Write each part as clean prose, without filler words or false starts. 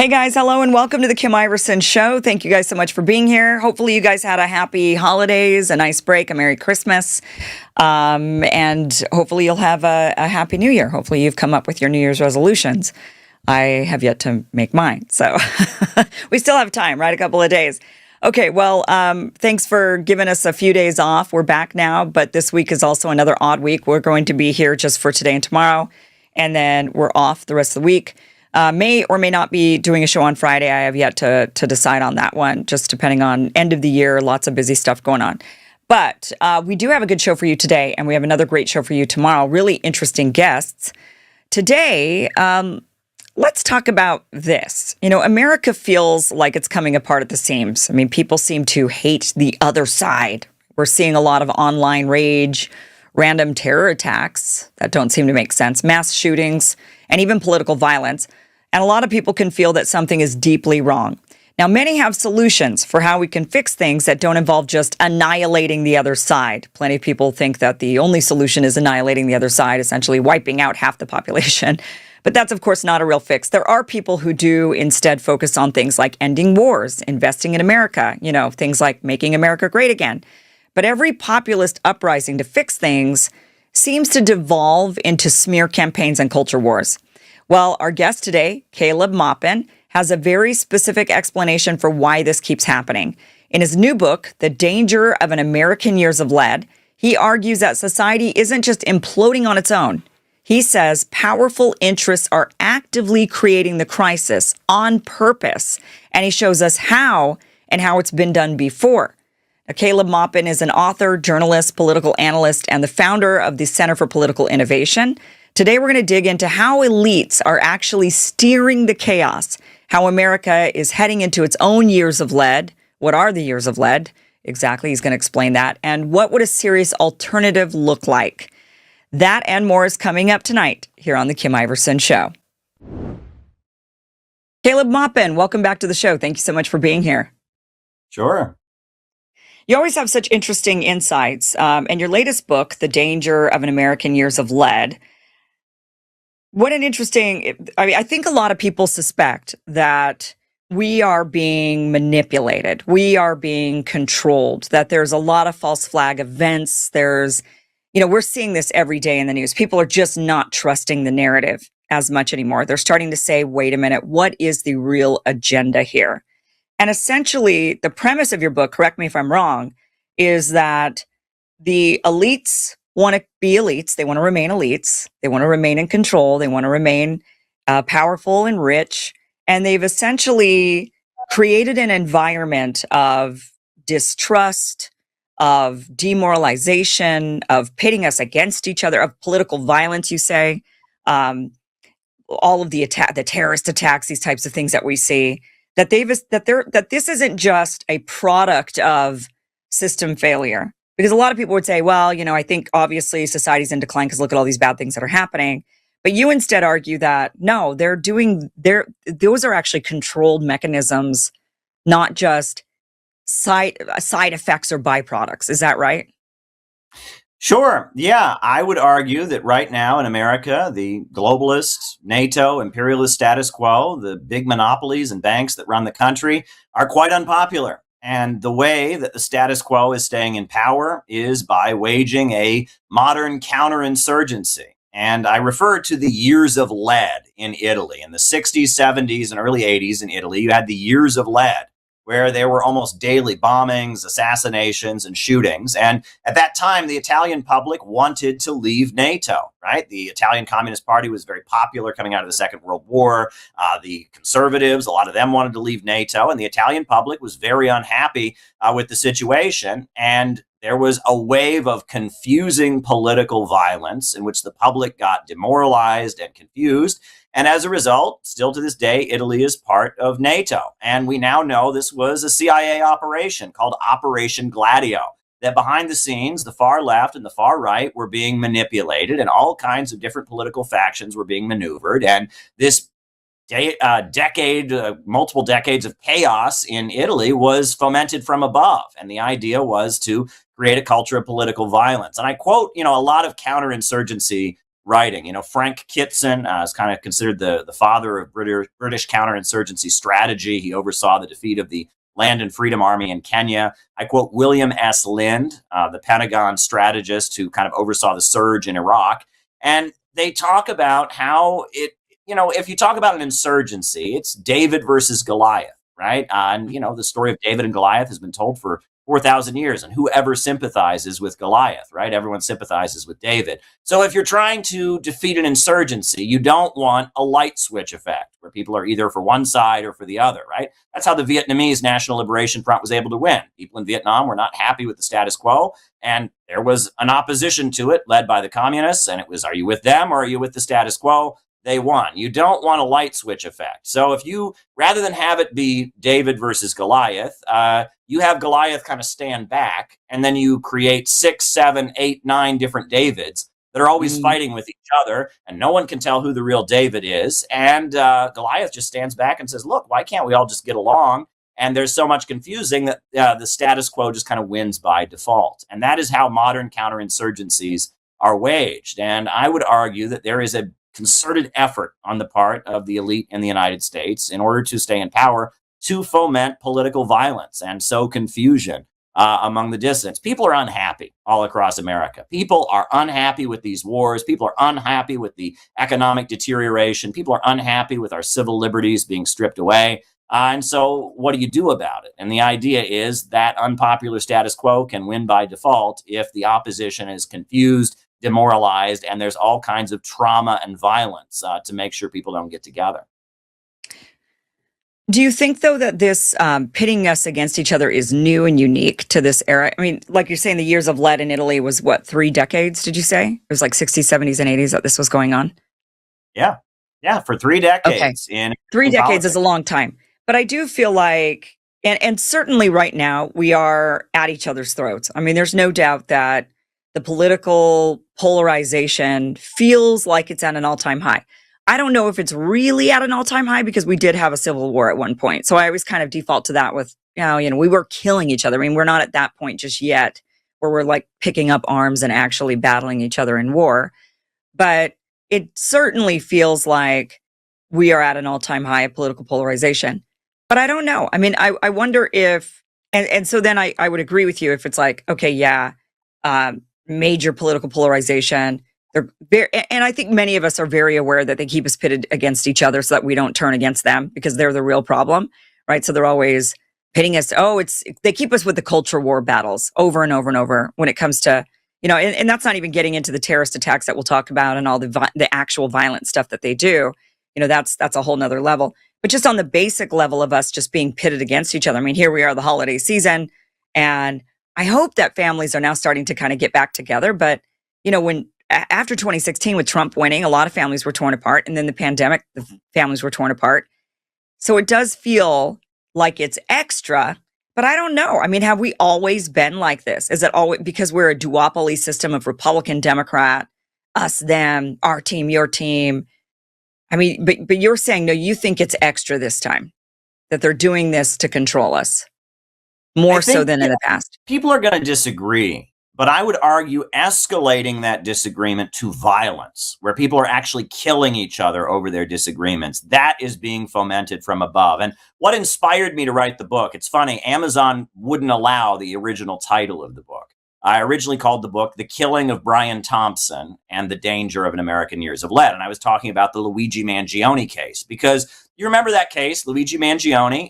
Hey guys, hello and welcome to the Kim Iversen Show. Thank you guys so much for being here. Hopefully you guys had a happy holidays, a nice break, a Merry Christmas, and hopefully you'll have a Happy New Year. Hopefully you've come up with your New Year's resolutions. I have yet to make mine, so we still have time, right? A couple of days. Okay, well, thanks for giving us a few days off. We're back now, but this week is also another odd week. We're going to be here just for today and tomorrow, and then we're off the rest of the week. May or may not be doing a show on Friday. I have yet to decide on that one, just depending on end of the year, lots of busy stuff going on. But we do have a good show for you today, and we have another great show for you tomorrow. Really interesting guests. Today, let's talk about this. You know, America feels like it's coming apart at the seams. I mean, people seem to hate the other side. We're seeing a lot of online rage, random terror attacks that don't seem to make sense, mass shootings, and even political violence. And a lot of people can feel that something is deeply wrong. Now, many have solutions for how we can fix things that don't involve just annihilating the other side. Plenty of people think that the only solution is annihilating the other side, essentially wiping out half the population. But that's, of course, not a real fix. There are people who do instead focus on things like ending wars, investing in America, you know, things like making America great again. But every populist uprising to fix things seems to devolve into smear campaigns and culture wars. Well, our guest today, Caleb Maupin, has a very specific explanation for why this keeps happening. In his new book, The Danger of an American Years of Lead, he argues that society isn't just imploding on its own. He says powerful interests are actively creating the crisis on purpose, and he shows us how and how it's been done before. Now, Caleb Maupin is an author, journalist, political analyst, and the founder of the Center for Political Innovation. Today, we're going to dig into how elites are actually steering the chaos, how America is heading into its own years of lead. What are the years of lead? Exactly, he's going to explain that. And what would a serious alternative look like? That and more is coming up tonight here on The Kim Iversen Show. Caleb Maupin, welcome back to the show. Thank you so much for being here. Sure. You always have such interesting insights. And your latest book, The Danger of an American Years of Lead, what an interesting, I think a lot of people suspect that we are being manipulated. We are being controlled, that there's a lot of false flag events. We're seeing this every day in the news. People are just not trusting the narrative as much anymore. They're starting to say, wait a minute, what is the real agenda here? And essentially, the premise of your book, correct me if I'm wrong, is that the elites want to be elites. They want to remain elites. They want to remain in control. They want to remain powerful and rich. And they've essentially created an environment of distrust, of demoralization, of pitting us against each other, of political violence, you say, all of the terrorist attacks, these types of things that we see, that this isn't just a product of system failure. Because a lot of people would say, well, I think obviously society's in decline because look at all these bad things that are happening. But you instead argue that, no, those are actually controlled mechanisms, not just side effects or byproducts. Is that right? Sure. Yeah, I would argue that right now in America, the globalist, NATO, imperialist status quo, the big monopolies and banks that run the country are quite unpopular. And the way that the status quo is staying in power is by waging a modern counterinsurgency. And I refer to the years of lead in Italy. In the 60s, 70s, and early 80s in Italy, you had the years of lead, where there were almost daily bombings, assassinations, and shootings. And at that time, the Italian public wanted to leave NATO, right? The Italian Communist Party was very popular coming out of the Second World War. The conservatives, a lot of them wanted to leave NATO, and the Italian public was very unhappy with the situation. And there was a wave of confusing political violence in which the public got demoralized and confused. And as a result, still to this day, Italy is part of NATO. And we now know this was a CIA operation called Operation Gladio, that behind the scenes, the far left and the far right were being manipulated and all kinds of different political factions were being maneuvered. And this multiple decades of chaos in Italy was fomented from above. And the idea was to create a culture of political violence. And I quote, a lot of counterinsurgency writing. Frank Kitson is kind of considered the father of British counterinsurgency strategy. He oversaw the defeat of the Land and Freedom Army in Kenya. I quote William S. Lind, the Pentagon strategist who kind of oversaw the surge in Iraq. And they talk about how if you talk about an insurgency, it's David versus Goliath, right? The story of David and Goliath has been told for 4,000 years, and whoever sympathizes with Goliath, right? Everyone sympathizes with David. So if you're trying to defeat an insurgency, you don't want a light switch effect where people are either for one side or for the other, right? That's how the Vietnamese National Liberation Front was able to win. People in Vietnam were not happy with the status quo, and there was an opposition to it led by the communists, and it was, are you with them or are you with the status quo? They won. You don't want a light switch effect. So if you, rather than have it be David versus Goliath, you have Goliath kind of stand back, and then you create 6, 7, 8, 9 different Davids that are always fighting with each other, and no one can tell who the real David is. And Goliath just stands back and says, look, why can't we all just get along? And there's so much confusing that the status quo just kind of wins by default. And that is how modern counterinsurgencies are waged. And I would argue that there is a concerted effort on the part of the elite in the United States in order to stay in power to foment political violence and sow confusion among the dissidents. People are unhappy all across America. People are unhappy with these wars. People are unhappy with the economic deterioration. People are unhappy with our civil liberties being stripped away. And so what do you do about it? And the idea is that unpopular status quo can win by default if the opposition is confused, demoralized, and there's all kinds of trauma and violence to make sure people don't get together. Do you think, though, that this pitting us against each other is new and unique to this era? I mean, like you're saying, the years of lead in Italy was what, 3 decades, did you say? It was like 60s, 70s, and 80s that this was going on? Yeah. Yeah, for 3 decades. Okay. 3 decades politics is a long time. But I do feel like, and certainly right now, we are at each other's throats. I mean, there's no doubt that the political polarization feels like it's at an all-time high. I don't know if it's really at an all-time high because we did have a civil war at one point. So I always kind of default to that with, we were killing each other. I mean, we're not at that point just yet where we're like picking up arms and actually battling each other in war. But it certainly feels like we are at an all-time high of political polarization. But I don't know. I mean, I wonder if, and so then I would agree with you if it's like, okay, yeah, major political polarization. They're very, and I think many of us are very aware that they keep us pitted against each other so that we don't turn against them because they're the real problem, right? So they're always pitting us. They keep us with the culture war battles over and over and over when it comes to, and that's not even getting into the terrorist attacks that we'll talk about and all the actual violent stuff that they do. That's a whole nother level. But just on the basic level of us just being pitted against each other. I mean, here we are, the holiday season, and I hope that families are now starting to kind of get back together. But, when after 2016 with Trump winning, a lot of families were torn apart. And then the pandemic, the families were torn apart. So it does feel like it's extra, but I don't know. I mean, have we always been like this? Is it always because we're a duopoly system of Republican, Democrat, us, them, our team, your team? I mean, but you're saying, no, you think it's extra this time, that they're doing this to control us more so than in the past. People are going to disagree, but I would argue escalating that disagreement to violence, where people are actually killing each other over their disagreements, that is being fomented from above. And what inspired me to write the book, it's funny, Amazon wouldn't allow the original title of the book. I originally called the book The Killing of Brian Thompson and the Danger of an American Years of Lead. And I was talking about the Luigi Mangione case because you remember that case. Luigi Mangione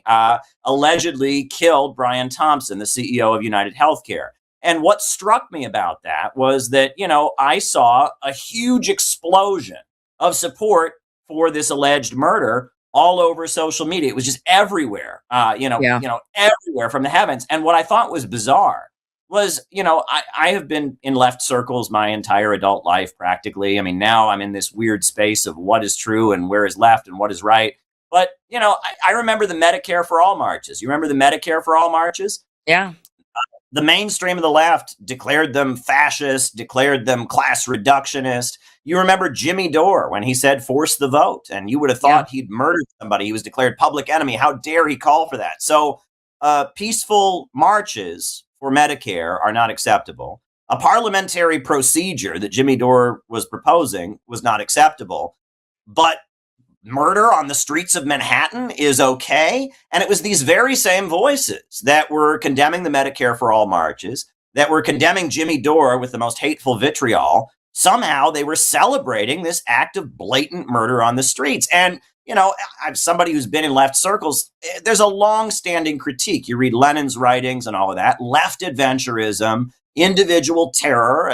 allegedly killed Brian Thompson, the CEO of United Healthcare. And what struck me about that was that, I saw a huge explosion of support for this alleged murder all over social media. It was just everywhere, everywhere from the heavens. And what I thought was bizarre was, I have been in left circles my entire adult life, practically. I mean, now I'm in this weird space of what is true and where is left and what is right. But, I remember the Medicare for All marches. You remember the Medicare for All marches? Yeah. The mainstream of the left declared them fascist, declared them class reductionist. You remember Jimmy Dore when he said, force the vote. And you would have thought he'd murdered somebody. He was declared public enemy. How dare he call for that? So peaceful marches for Medicare are not acceptable. a parliamentary procedure that Jimmy Dore was proposing was not acceptable. But murder on the streets of Manhattan is okay. And it was these very same voices that were condemning the Medicare for All marches, that were condemning Jimmy Dore with the most hateful vitriol. Somehow they were celebrating this act of blatant murder on the streets. And, I'm somebody who's been in left circles. There's a long-standing critique. You read Lenin's writings and all of that, left adventurism, individual terror,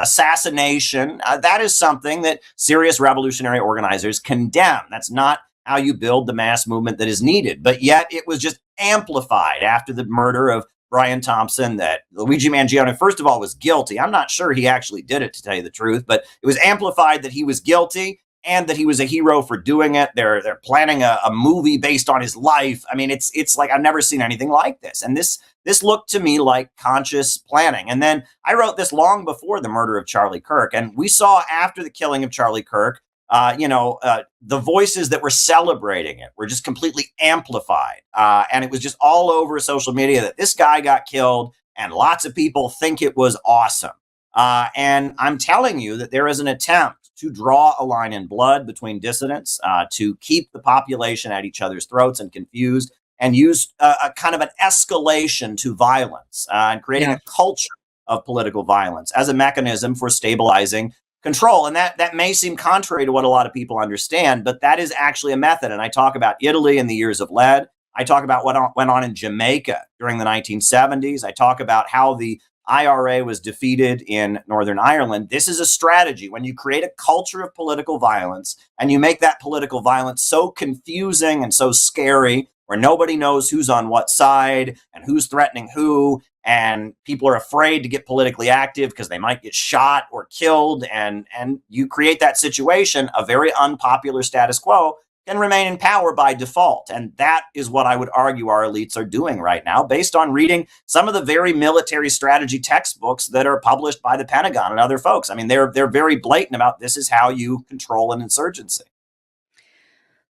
assassination. That is something that serious revolutionary organizers condemn. That's not how you build the mass movement that is needed. But yet it was just amplified after the murder of Brian Thompson, that Luigi Mangione, first of all, was guilty. I'm not sure he actually did it, to tell you the truth, but it was amplified that he was guilty and that he was a hero for doing it. They're planning a movie based on his life. I mean, it's like I've never seen anything like this. And this looked to me like conscious planning. And then I wrote this long before the murder of Charlie Kirk. And we saw after the killing of Charlie Kirk, the voices that were celebrating it were just completely amplified. And it was just all over social media that this guy got killed and lots of people think it was awesome. And I'm telling you that there is an attempt to draw a line in blood between dissidents, to keep the population at each other's throats and confused, and use a kind of an escalation to violence and creating a culture of political violence as a mechanism for stabilizing control. And that may seem contrary to what a lot of people understand, but that is actually a method. And I talk about Italy in the years of lead. I talk about what went on in Jamaica during the 1970s. I talk about how the IRA was defeated in Northern Ireland. This is a strategy. When you create a culture of political violence and you make that political violence so confusing and so scary, where nobody knows who's on what side and who's threatening who, and people are afraid to get politically active because they might get shot or killed, and you create that situation, a very unpopular status quo can remain in power by default. And that is what I would argue our elites are doing right now, based on reading some of the very military strategy textbooks that are published by the Pentagon and other folks. I mean, they're very blatant about this is how you control an insurgency.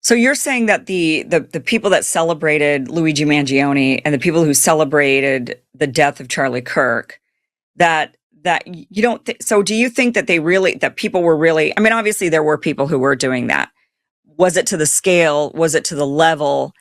So you're saying that the people that celebrated Luigi Mangione and the people who celebrated the death of Charlie Kirk, that you don't so do you think that that people were really, I mean, obviously there were people who were doing that. Was it to the scale? Was it to the level?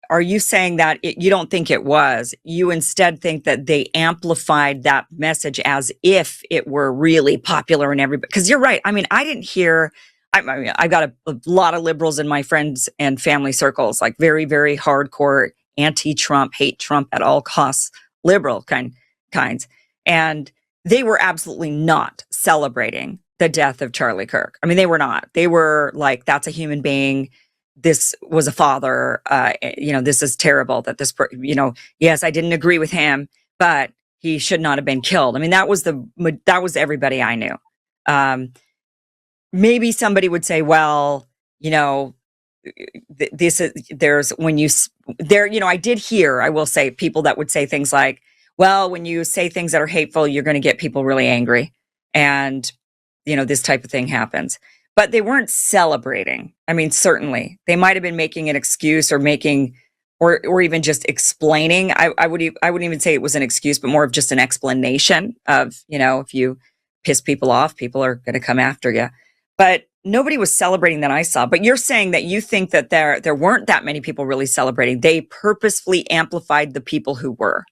Are you saying that you don't think it was? You instead think that they amplified that message as if it were really popular and everybody? Because you're right. I mean, I didn't hear. I've got a lot of liberals in my friends and family circles, like very, very hardcore anti-Trump, hate Trump at all costs, liberal kinds. And they were absolutely not celebrating the death of Charlie Kirk. I mean, they were not. They were like, that's a human being. This was a father. This is terrible that yes, I didn't agree with him, but he should not have been killed. I mean, that was everybody I knew. Maybe somebody would say, well, I did hear, I will say, people that would say things like, well, when you say things that are hateful, you're going to get people really angry. And, this type of thing happens. But they weren't celebrating. I mean, certainly they might have been making an excuse or or even just explaining. I wouldn't even say it was an excuse, but more of just an explanation of, if you piss people off, people are going to come after you. But nobody was celebrating that I saw. But you're saying that you think that there weren't that many people really celebrating. They purposefully amplified the people who were.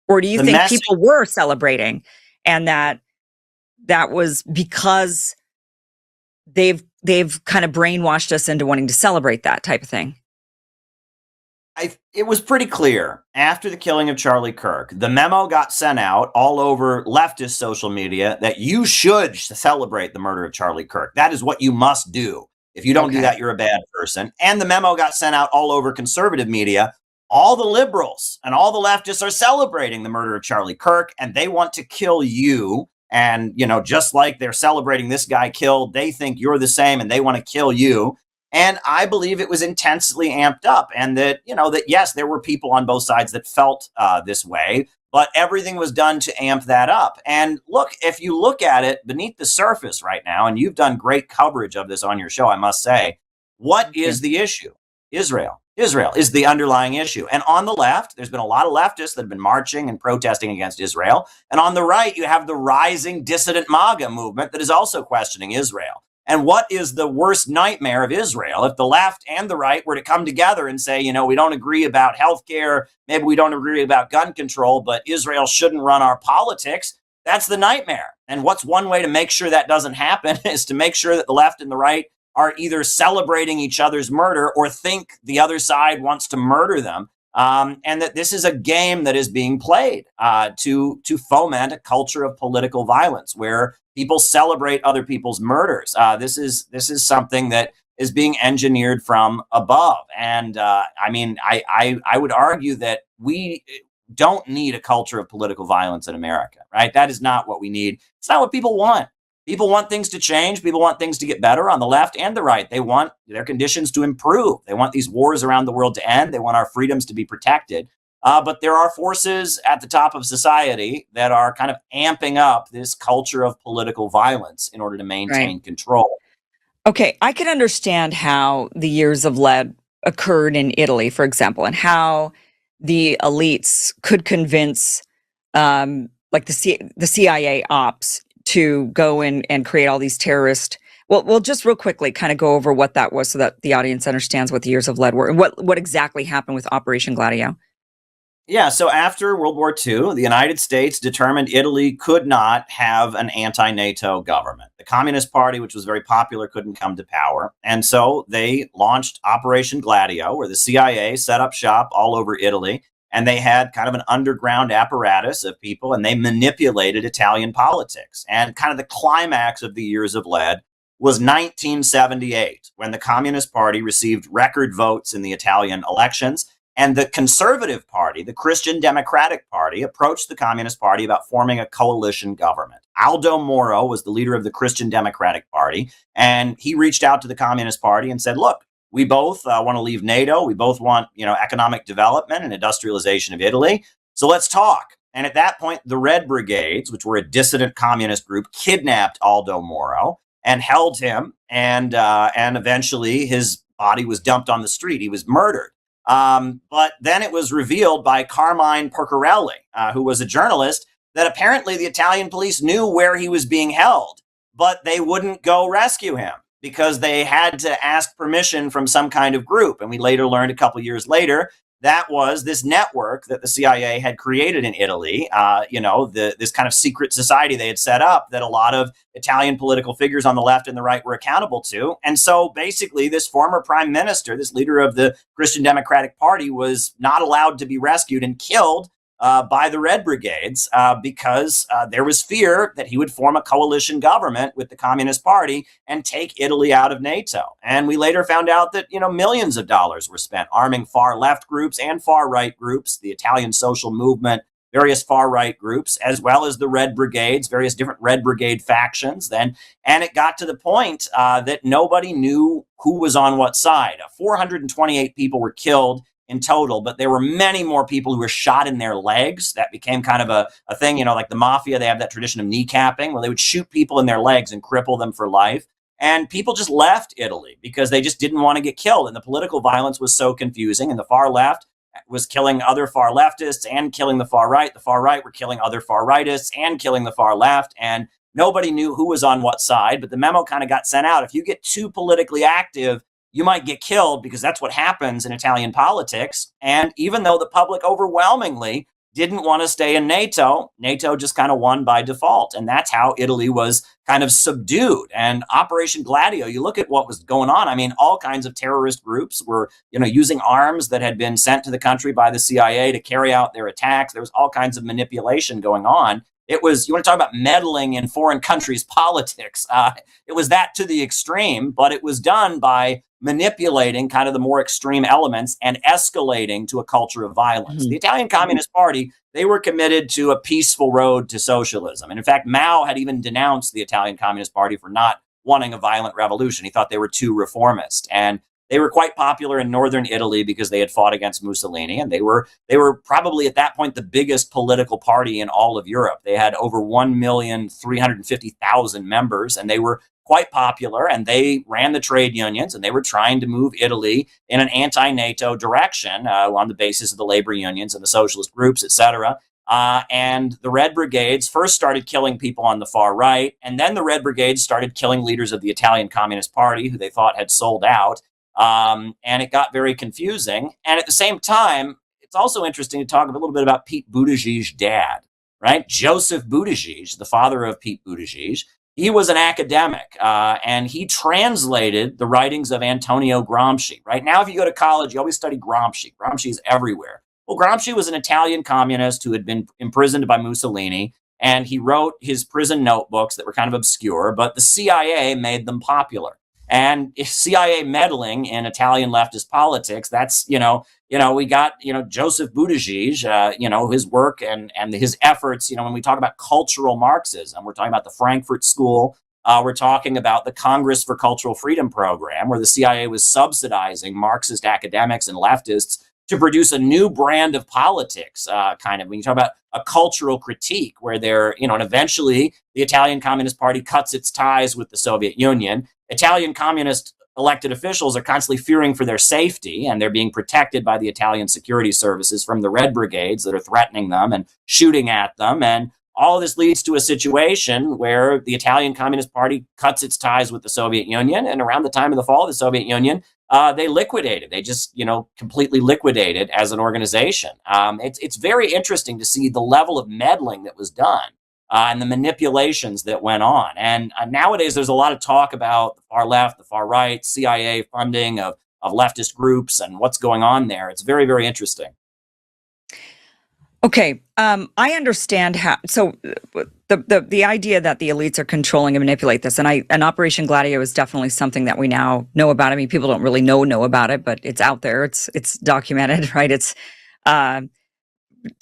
Or do you think people were celebrating, and that was because they've kind of brainwashed us into wanting to celebrate that type of thing? It was pretty clear after the killing of Charlie Kirk. The memo got sent out all over leftist social media that you should celebrate the murder of Charlie Kirk. That is what you must do. If you don't do that, you're a bad person. And the memo got sent out all over conservative media. All the liberals and all the leftists are celebrating the murder of Charlie Kirk, and they want to kill you. And, just like they're celebrating this guy killed, they think you're the same and they want to kill you. And I believe it was intensely amped up, and that, yes, there were people on both sides that felt this way, but everything was done to amp that up. And look, if you look at it beneath the surface right now, and you've done great coverage of this on your show, I must say, what is the issue? Israel. Israel is the underlying issue. And on the left, there's been a lot of leftists that have been marching and protesting against Israel. And on the right, you have the rising dissident MAGA movement that is also questioning Israel. And what is the worst nightmare of Israel if the left and the right were to come together and say, we don't agree about healthcare, maybe we don't agree about gun control, but Israel shouldn't run our politics? That's the nightmare. And what's one way to make sure that doesn't happen is to make sure that the left and the right are either celebrating each other's murder or think the other side wants to murder them. And that this is a game that is being played to foment a culture of political violence where people celebrate other people's murders. This is something that is being engineered from above. And I would argue that we don't need a culture of political violence in America, right? That is not what we need. It's not what people want. People want things to change. People want things to get better on the left and the right. They want their conditions to improve. They want these wars around the world to end. They want our freedoms to be protected. But there are forces at the top of society that are kind of amping up this culture of political violence in order to maintain control. Okay, I can understand how the years of lead occurred in Italy, for example, and how the elites could convince the CIA ops to go in and create all these terrorist. Well, just real quickly, kind of go over what that was so that the audience understands what the years of lead were and what exactly happened with Operation Gladio. Yeah, so after World War II, the United States determined Italy could not have an anti-NATO government. The Communist Party, which was very popular, couldn't come to power. And so they launched Operation Gladio, where the CIA set up shop all over Italy. And they had kind of an underground apparatus of people, and they manipulated Italian politics. And kind of the climax of the years of lead was 1978, when the Communist Party received record votes in the Italian elections. And the Conservative Party, the Christian Democratic Party, approached the Communist Party about forming a coalition government. Aldo Moro was the leader of the Christian Democratic Party, and he reached out to the Communist Party and said, look, we both want to leave NATO. We both want, economic development and industrialization of Italy. So let's talk. And at that point, the Red Brigades, which were a dissident communist group, kidnapped Aldo Moro and held him. And eventually his body was dumped on the street. He was murdered. But then it was revealed by Carmine Percarelli, who was a journalist, that apparently the Italian police knew where he was being held, but they wouldn't go rescue him because they had to ask permission from some kind of group. And we later learned a couple years later that was this network that the CIA had created in Italy, this kind of secret society they had set up that a lot of Italian political figures on the left and the right were accountable to. And so basically this former prime minister, this leader of the Christian Democratic Party, was not allowed to be rescued and killed by the Red Brigades because there was fear that he would form a coalition government with the Communist Party and take Italy out of NATO. And we later found out that, millions of dollars were spent arming far left groups and far right groups, the Italian social movement, various far right groups, as well as the Red Brigades, various different Red Brigade factions then. And it got to the point that nobody knew who was on what side. 428 people were killed in total, but there were many more people who were shot in their legs. That became kind of a thing, like the mafia, they have that tradition of kneecapping where they would shoot people in their legs and cripple them for life. And people just left Italy because they just didn't want to get killed. And the political violence was so confusing. And the far left was killing other far leftists and killing the far right. The far right were killing other far rightists and killing the far left. And nobody knew who was on what side. But the memo kind of got sent out. If you get too politically active, you might get killed because that's what happens in Italian politics. And even though the public overwhelmingly didn't want to stay in NATO, NATO just kind of won by default. And that's how Italy was kind of subdued. And Operation Gladio, you look at what was going on. I mean, all kinds of terrorist groups were, using arms that had been sent to the country by the CIA to carry out their attacks. There was all kinds of manipulation going on. It was, you want to talk about meddling in foreign countries' politics. It was that to the extreme, but it was done by manipulating kind of the more extreme elements and escalating to a culture of violence. Mm-hmm. The Italian Communist Party, they were committed to a peaceful road to socialism. And in fact, Mao had even denounced the Italian Communist Party for not wanting a violent revolution. He thought they were too reformist. And they were quite popular in northern Italy because they had fought against Mussolini, and they were probably at that point the biggest political party in all of Europe. They had over 1,350,000 members, and they were quite popular, and they ran the trade unions, and they were trying to move Italy in an anti-NATO direction on the basis of the labor unions and the socialist groups, etc. And the Red Brigades first started killing people on the far right, and then the Red Brigades started killing leaders of the Italian Communist Party who they thought had sold out. And it got very confusing. And at the same time, it's also interesting to talk a little bit about Pete Buttigieg's dad, right? Joseph Buttigieg, the father of Pete Buttigieg. He was an academic, and he translated the writings of Antonio Gramsci. Right now, if you go to college, you always study Gramsci. Gramsci is everywhere. Well, Gramsci was an Italian communist who had been imprisoned by Mussolini, and he wrote his prison notebooks that were kind of obscure, but the CIA made them popular. And CIA meddling in Italian leftist politics, that's, we got, Joseph Buttigieg, his work and his efforts, when we talk about cultural Marxism, we're talking about the Frankfurt School, we're talking about the Congress for Cultural Freedom program, where the CIA was subsidizing Marxist academics and leftists to produce a new brand of politics, when you talk about a cultural critique, where and eventually the Italian Communist Party cuts its ties with the Soviet Union. Italian communist elected officials are constantly fearing for their safety, and they're being protected by the Italian security services from the Red Brigades that are threatening them and shooting at them. And all this leads to a situation where the Italian Communist Party cuts its ties with the Soviet Union. And around the time of the fall of the Soviet Union, they liquidated. They just, completely liquidated as an organization. It's very interesting to see the level of meddling that was done. And the manipulations that went on. And nowadays, there's a lot of talk about the far left, the far right, CIA funding of leftist groups and what's going on there. It's very, very interesting. Okay, I understand how. So the idea that the elites are controlling and manipulate this, and Operation Gladio is definitely something that we now know about. I mean, people don't really know about it, but it's out there. It's documented, right? It's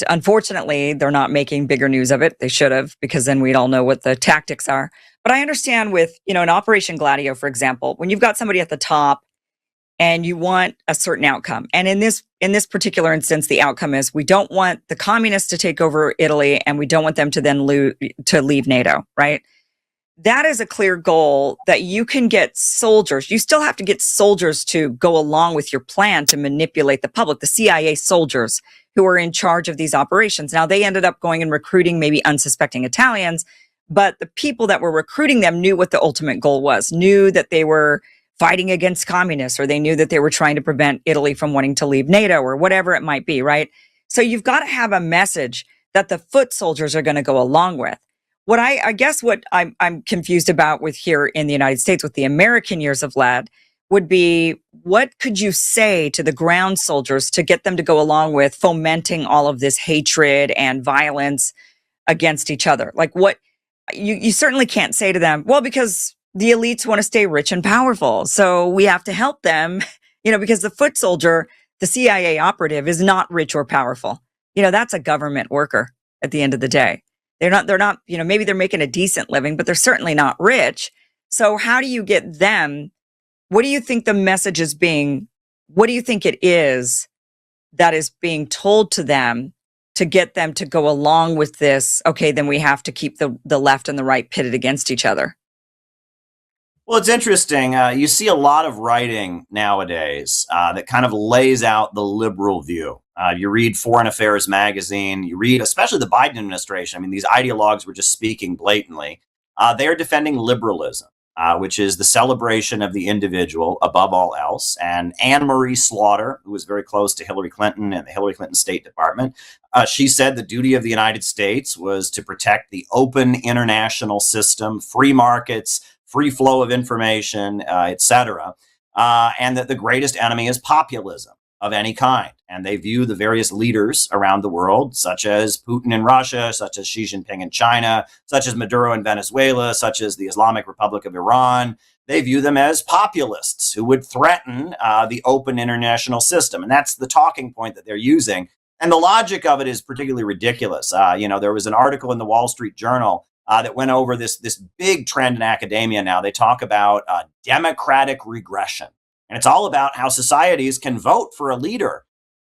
unfortunately, they're not making bigger news of it. They should have, because then we'd all know what the tactics are. But I understand with, in Operation Gladio, for example, when you've got somebody at the top and you want a certain outcome. And in this particular instance, the outcome is we don't want the communists to take over Italy, and we don't want them to then leave NATO, right? That is a clear goal that you can get soldiers. You still have to get soldiers to go along with your plan to manipulate the public, the CIA soldiers who are in charge of these operations. Now, they ended up going and recruiting maybe unsuspecting Italians, but the people that were recruiting them knew what the ultimate goal was, knew that they were fighting against communists, or they knew that they were trying to prevent Italy from wanting to leave NATO, or whatever it might be, right? So you've got to have a message that the foot soldiers are going to go along with. What I guess what I'm confused about with here in the United States with the American years of lead would be, what could you say to the ground soldiers to get them to go along with fomenting all of this hatred and violence against each other? Like, what you certainly can't say to them, well, because the elites want to stay rich and powerful, so we have to help them, because the foot soldier, the CIA operative, is not rich or powerful. That's a government worker at the end of the day. They're not, maybe they're making a decent living, but they're certainly not rich. So how do you get them? What do you think the message is being? What do you think it is that is being told to them to get them to go along with this? Okay, then we have to keep the left and the right pitted against each other. Well, it's interesting. You see a lot of writing nowadays that kind of lays out the liberal view. You read Foreign Affairs magazine, you read especially the Biden administration. I mean, these ideologues were just speaking blatantly. They're defending liberalism, which is the celebration of the individual above all else. And Anne Marie Slaughter, who was very close to Hillary Clinton and the Hillary Clinton State Department, she said the duty of the United States was to protect the open international system, free markets, free flow of information, etc., and that the greatest enemy is populism of any kind. And they view the various leaders around the world, such as Putin in Russia, such as Xi Jinping in China, such as Maduro in Venezuela, such as the Islamic Republic of Iran. They view them as populists who would threaten the open international system. And that's the talking point that they're using. And the logic of it is particularly ridiculous. There was an article in the Wall Street Journal that went over this big trend in academia now. They talk about democratic regression. And it's all about how societies can vote for a leader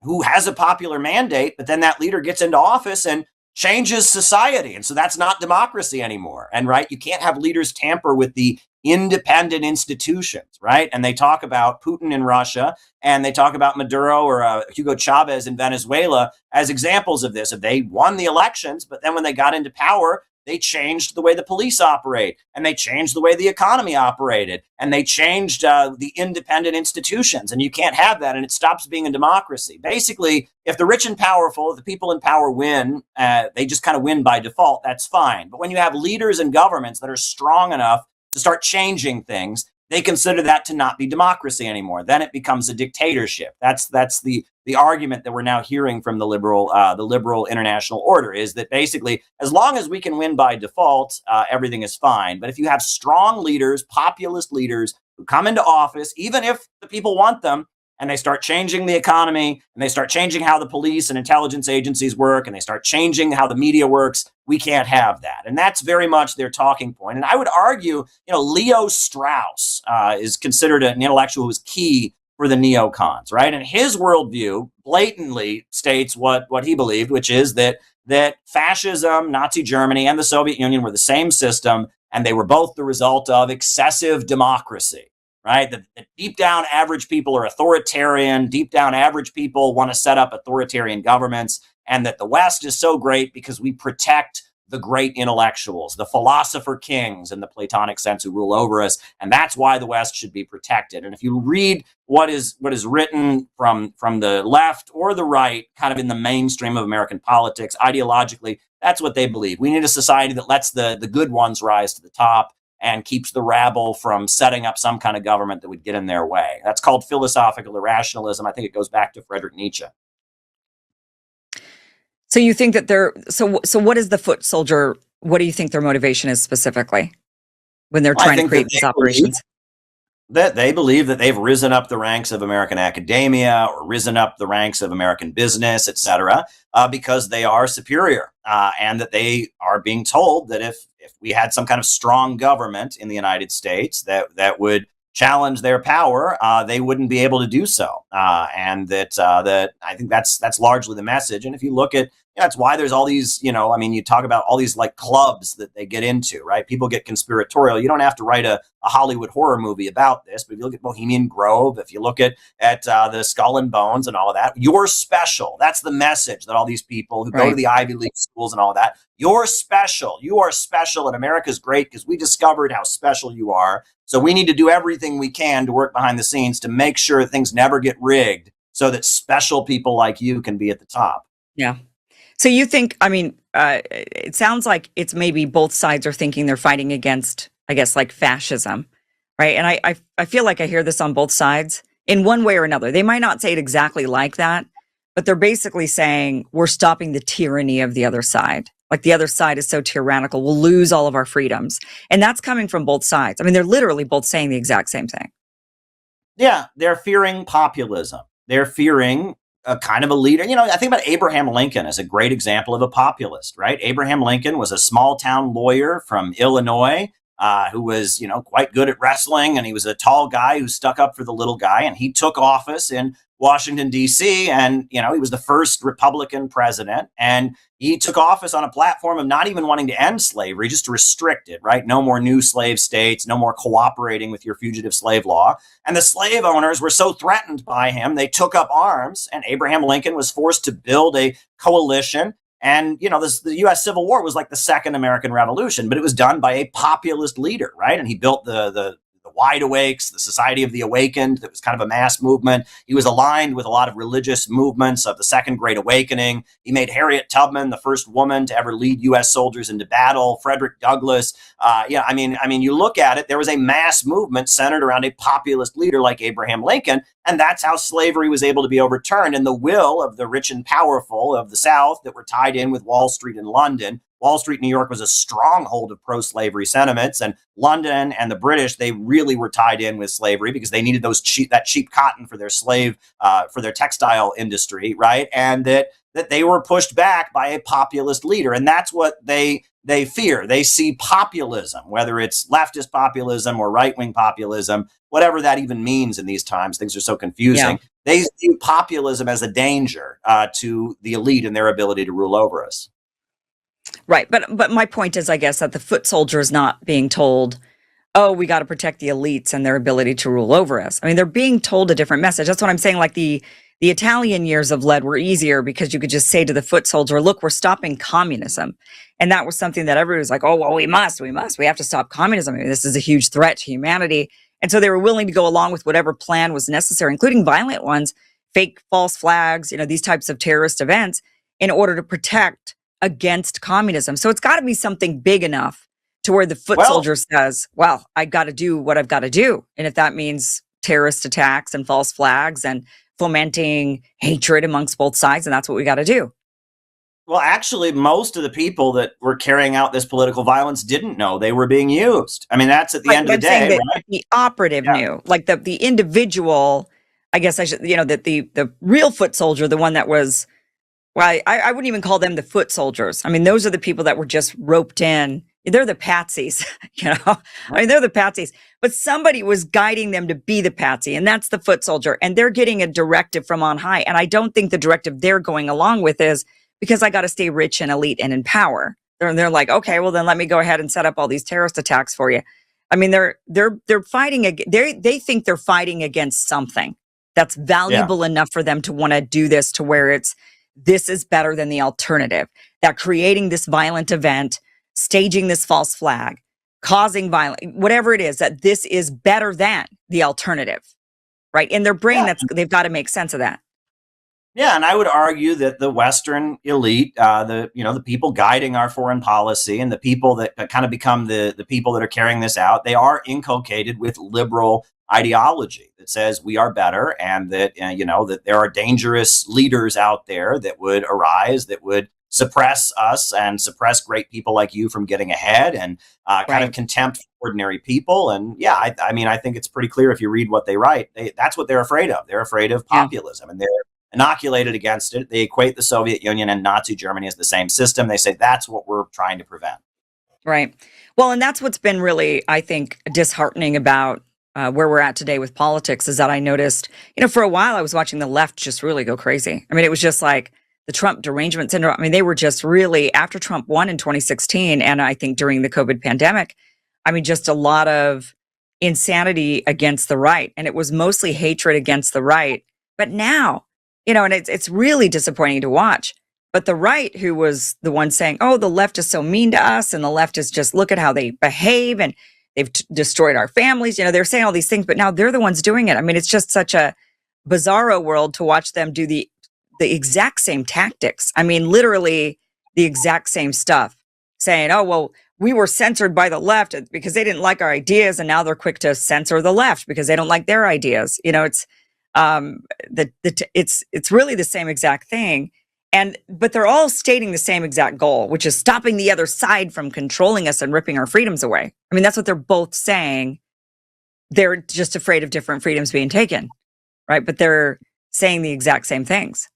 who has a popular mandate, but then that leader gets into office and changes society. And so that's not democracy anymore. And right, you can't have leaders tamper with the independent institutions, right? And they talk about Putin in Russia, and they talk about Maduro or Hugo Chavez in Venezuela as examples of this. If they won the elections, but then when they got into power, they changed the way the police operate, and they changed the way the economy operated, and they changed the independent institutions. And you can't have that, and it stops being a democracy. Basically, if the rich and powerful, if the people in power win, they just kind of win by default, that's fine. But when you have leaders and governments that are strong enough to start changing things, they consider that to not be democracy anymore. Then it becomes a dictatorship. That's the argument that we're now hearing from the liberal international order, is that basically, as long as we can win by default, everything is fine. But if you have strong leaders, populist leaders who come into office, even if the people want them, and they start changing the economy, and they start changing how the police and intelligence agencies work, and they start changing how the media works, we can't have that. And that's very much their talking point. And I would argue, Leo Strauss is considered an intellectual who was key for the neocons, right? And his worldview blatantly states what he believed, which is that fascism, Nazi Germany, and the Soviet Union were the same system, and they were both the result of excessive democracy. Right? That deep down average people are authoritarian, deep down average people want to set up authoritarian governments, and that the West is so great because we protect the great intellectuals, the philosopher kings in the Platonic sense who rule over us, and that's why the West should be protected. And if you read what is written from the left or the right, kind of in the mainstream of American politics, ideologically, that's what they believe. We need a society that lets the good ones rise to the top and keeps the rabble from setting up some kind of government that would get in their way. That's called philosophical irrationalism. I think it goes back to Friedrich Nietzsche. So you think that so what is the foot soldier? What do you think their motivation is specifically when they're trying to create these operations? That they believe that they've risen up the ranks of American academia or risen up the ranks of American business, et cetera, because they are superior, and that they are being told that if we had some kind of strong government in the United States that would challenge their power, they wouldn't be able to do so, and that I think that's largely the message. And if you look at that's why there's all these, you talk about all these like clubs that they get into, right? People get conspiratorial. You don't have to write a Hollywood horror movie about this, but if you look at Bohemian Grove, if you look at the Skull and Bones and all of that, you're special. That's the message that all these people who go to the Ivy League schools and all that, you're special. You are special, and America's great because we discovered how special you are. So we need to do everything we can to work behind the scenes to make sure things never get rigged so that special people like you can be at the top. Yeah. So you think, it sounds like it's maybe both sides are thinking they're fighting against, I guess, like fascism, right? And I feel like I hear this on both sides in one way or another. They might not say it exactly like that, but they're basically saying we're stopping the tyranny of the other side. Like the other side is so tyrannical, we'll lose all of our freedoms. And that's coming from both sides. I mean, they're literally both saying the exact same thing. Yeah, they're fearing populism. They're fearing a kind of a leader. I think about Abraham Lincoln as a great example of a populist, right? Abraham Lincoln was a small town lawyer from Illinois who was, quite good at wrestling. And he was a tall guy who stuck up for the little guy. And he took office in Washington, D.C. And, he was the first Republican president. And he took office on a platform of not even wanting to end slavery, just to restrict it, right? No more new slave states, no more cooperating with your fugitive slave law. And the slave owners were so threatened by him, they took up arms, and Abraham Lincoln was forced to build a coalition. And, the U.S. Civil War was like the second American Revolution, but it was done by a populist leader, right? And he built the Wide Awakes, the Society of the Awakened, that was kind of a mass movement. He was aligned with a lot of religious movements of the Second Great Awakening. He made Harriet Tubman the first woman to ever lead U.S. soldiers into battle. Frederick Douglass. You look at it, there was a mass movement centered around a populist leader like Abraham Lincoln, and that's how slavery was able to be overturned. And the will of the rich and powerful of the South that were tied in with Wall Street in London. Wall Street, New York was a stronghold of pro-slavery sentiments, and London and the British, they really were tied in with slavery because they needed that cheap cotton for their textile industry, right? And that they were pushed back by a populist leader, and that's what they fear. They see populism, whether it's leftist populism or right-wing populism, whatever that even means in these times. Things are so confusing. Yeah. They view populism as a danger to the elite and their ability to rule over us. Right. But my point is, I guess, that the foot soldier is not being told, oh, we got to protect the elites and their ability to rule over us. I mean, they're being told a different message. That's what I'm saying. Like the Italian years of lead were easier because you could just say to the foot soldier, look, we're stopping communism. And that was something that everybody was like, oh, well, we have to stop communism. I mean, this is a huge threat to humanity. And so they were willing to go along with whatever plan was necessary, including violent ones, fake false flags, these types of terrorist events in order to protect against communism. So it's got to be something big enough to where the foot Well, soldier says, well, I got to do what I've got to do. And if that means terrorist attacks and false flags and fomenting hatred amongst both sides, and that's what we got to do. well, actually, most of the people that were carrying out this political violence didn't know they were being used. I mean, that's at the Right, end but of I'm the saying day, that right? the operative Yeah. knew, like the individual, I guess I should, that the real foot soldier, the one that was, well, I wouldn't even call them the foot soldiers. I mean, those are the people that were just roped in. They're the patsies, I mean, they're the patsies, but somebody was guiding them to be the patsy, and that's the foot soldier. And they're getting a directive from on high. And I don't think the directive they're going along with is because I got to stay rich and elite and in power. They're like, okay, well then let me go ahead and set up all these terrorist attacks for you. I mean, they're fighting. They think they're fighting against something that's Yeah. valuable enough for them to want to do this, to where this is better than the alternative. That creating this violent event, staging this false flag, causing violence, whatever it is, that this is better than the alternative, right? In their brain, Yeah. they've got to make sense of that. Yeah, and I would argue that the Western elite, the people guiding our foreign policy, and the people that kind of become the people that are carrying this out, they are inculcated with liberal ideology that says we are better, and that that there are dangerous leaders out there that would arise, that would suppress us and suppress great people like you from getting ahead, and kind of Right. contempt for ordinary people. And yeah, I mean, I think it's pretty clear if you read what they write, that's what they're afraid of. They're afraid of Yeah. populism, and they're inoculated against it. They equate the Soviet Union and Nazi Germany as the same system. They say that's what we're trying to prevent. Right. Well, and that's what's been really, I think, disheartening about where we're at today with politics is that I noticed, for a while I was watching the left just really go crazy. I mean, it was just like the Trump derangement syndrome. I mean, they were just really, after Trump won in 2016, and I think during the COVID pandemic, I mean, just a lot of insanity against the right. And it was mostly hatred against the right. But now, and it's really disappointing to watch. But the right, who was the one saying, oh, the left is so mean to us, and the left is just, look at how they behave, and they've destroyed our families. They're saying all these things, but now they're the ones doing it. I mean, it's just such a bizarro world to watch them do the exact same tactics. I mean, literally the exact same stuff, saying, oh, well, we were censored by the left because they didn't like our ideas, and now they're quick to censor the left because they don't like their ideas. It's it's really the same exact thing. But they're all stating the same exact goal, which is stopping the other side from controlling us and ripping our freedoms away. I mean, that's what they're both saying. They're just afraid of different freedoms being taken, right? But they're saying the exact same things.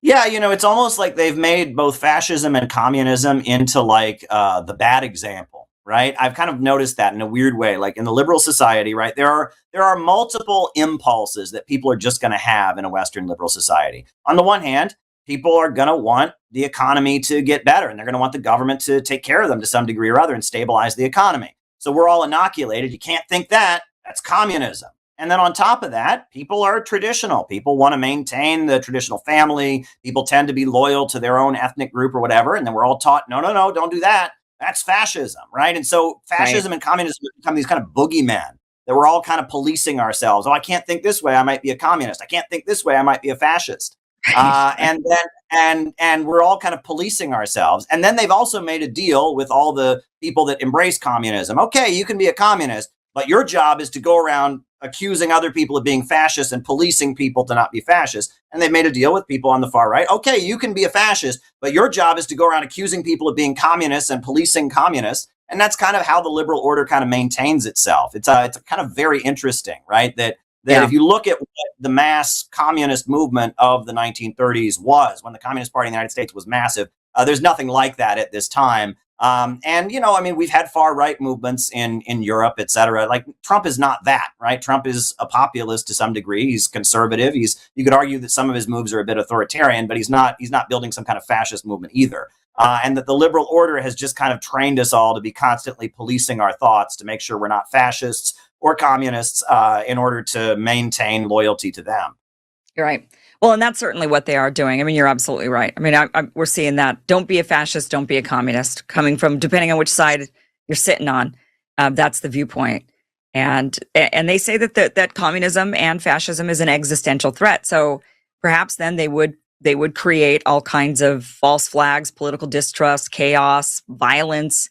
Yeah, it's almost like they've made both fascism and communism into like the bad example, right? I've kind of noticed that in a weird way. Like in the liberal society, right? There are multiple impulses that people are just going to have in a Western liberal society. On the one hand, people are going to want the economy to get better, and they're going to want the government to take care of them to some degree or other and stabilize the economy. So we're all inoculated. You can't think that. That's communism. And then on top of that, people are traditional. People want to maintain the traditional family. People tend to be loyal to their own ethnic group or whatever. And then we're all taught, no, no, no, don't do that. That's fascism, right? And so fascism Right. and communism become these kind of boogeymen that we're all kind of policing ourselves. Oh, I can't think this way. I might be a communist. I can't think this way. I might be a fascist. And then and we're all kind of policing ourselves. And then they've also made a deal with all the people that embrace communism. Okay, you can be a communist, but your job is to go around accusing other people of being fascist and policing people to not be fascist. And they've made a deal with people on the far right. Okay, you can be a fascist, but your job is to go around accusing people of being communists and policing communists. And that's kind of how the liberal order kind of maintains itself. It's kind of very interesting, right? That Yeah. if you look at what the mass communist movement of the 1930s was, when the Communist Party in the United States was massive, there's nothing like that at this time. And, I mean, we've had far right movements in Europe, et cetera. Like Trump is not that, right? Trump is a populist to some degree. He's conservative. You could argue that some of his moves are a bit authoritarian, but he's not building some kind of fascist movement either. And that the liberal order has just kind of trained us all to be constantly policing our thoughts to make sure we're not fascists or communists in order to maintain loyalty to them. You're right. Well, and that's certainly what they are doing. I mean, you're absolutely right. I mean, we're seeing that. Don't be a fascist. Don't be a communist. Coming from, depending on which side you're sitting on, that's the viewpoint. And they say that communism and fascism is an existential threat. So perhaps then they would create all kinds of false flags, political distrust, chaos, violence.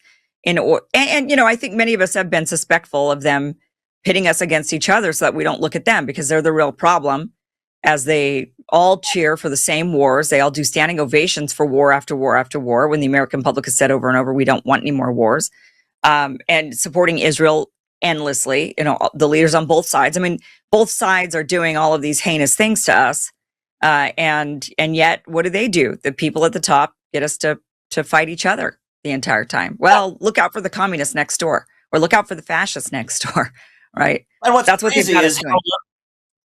I think many of us have been suspectful of them pitting us against each other so that we don't look at them because they're the real problem. As they all cheer for the same wars, they all do standing ovations for war after war after war when the American public has said over and over, we don't want any more wars, and supporting Israel endlessly, the leaders on both sides. I mean, both sides are doing all of these heinous things to us. And yet what do? The people at the top get us to fight each other the entire time. Well, look out for the communists next door or look out for the fascists next door, right? And what's That's what crazy they've got is us doing.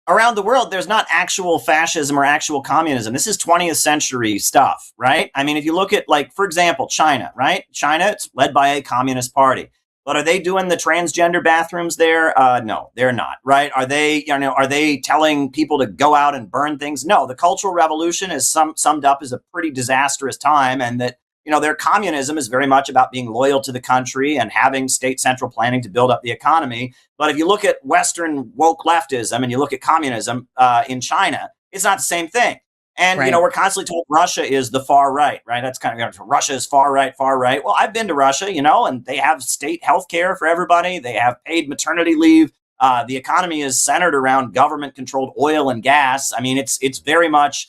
around the world, there's not actual fascism or actual communism. This is 20th century stuff, right? I mean, if you look at, like, for example, China, right? China, it's led by a communist party. But are they doing the transgender bathrooms there? No, they're not, right? Are they telling people to go out and burn things? No, the Cultural Revolution is summed up as a pretty disastrous time, and that their communism is very much about being loyal to the country and having state central planning to build up the economy. But if you look at Western woke leftism and you look at communism in China, it's not the same thing. And, Right. We're constantly told Russia is the far right, right? That's kind of, Russia is far right, far right. Well, I've been to Russia, and they have state health care for everybody. They have paid maternity leave. The economy is centered around government controlled oil and gas. I mean, it's very much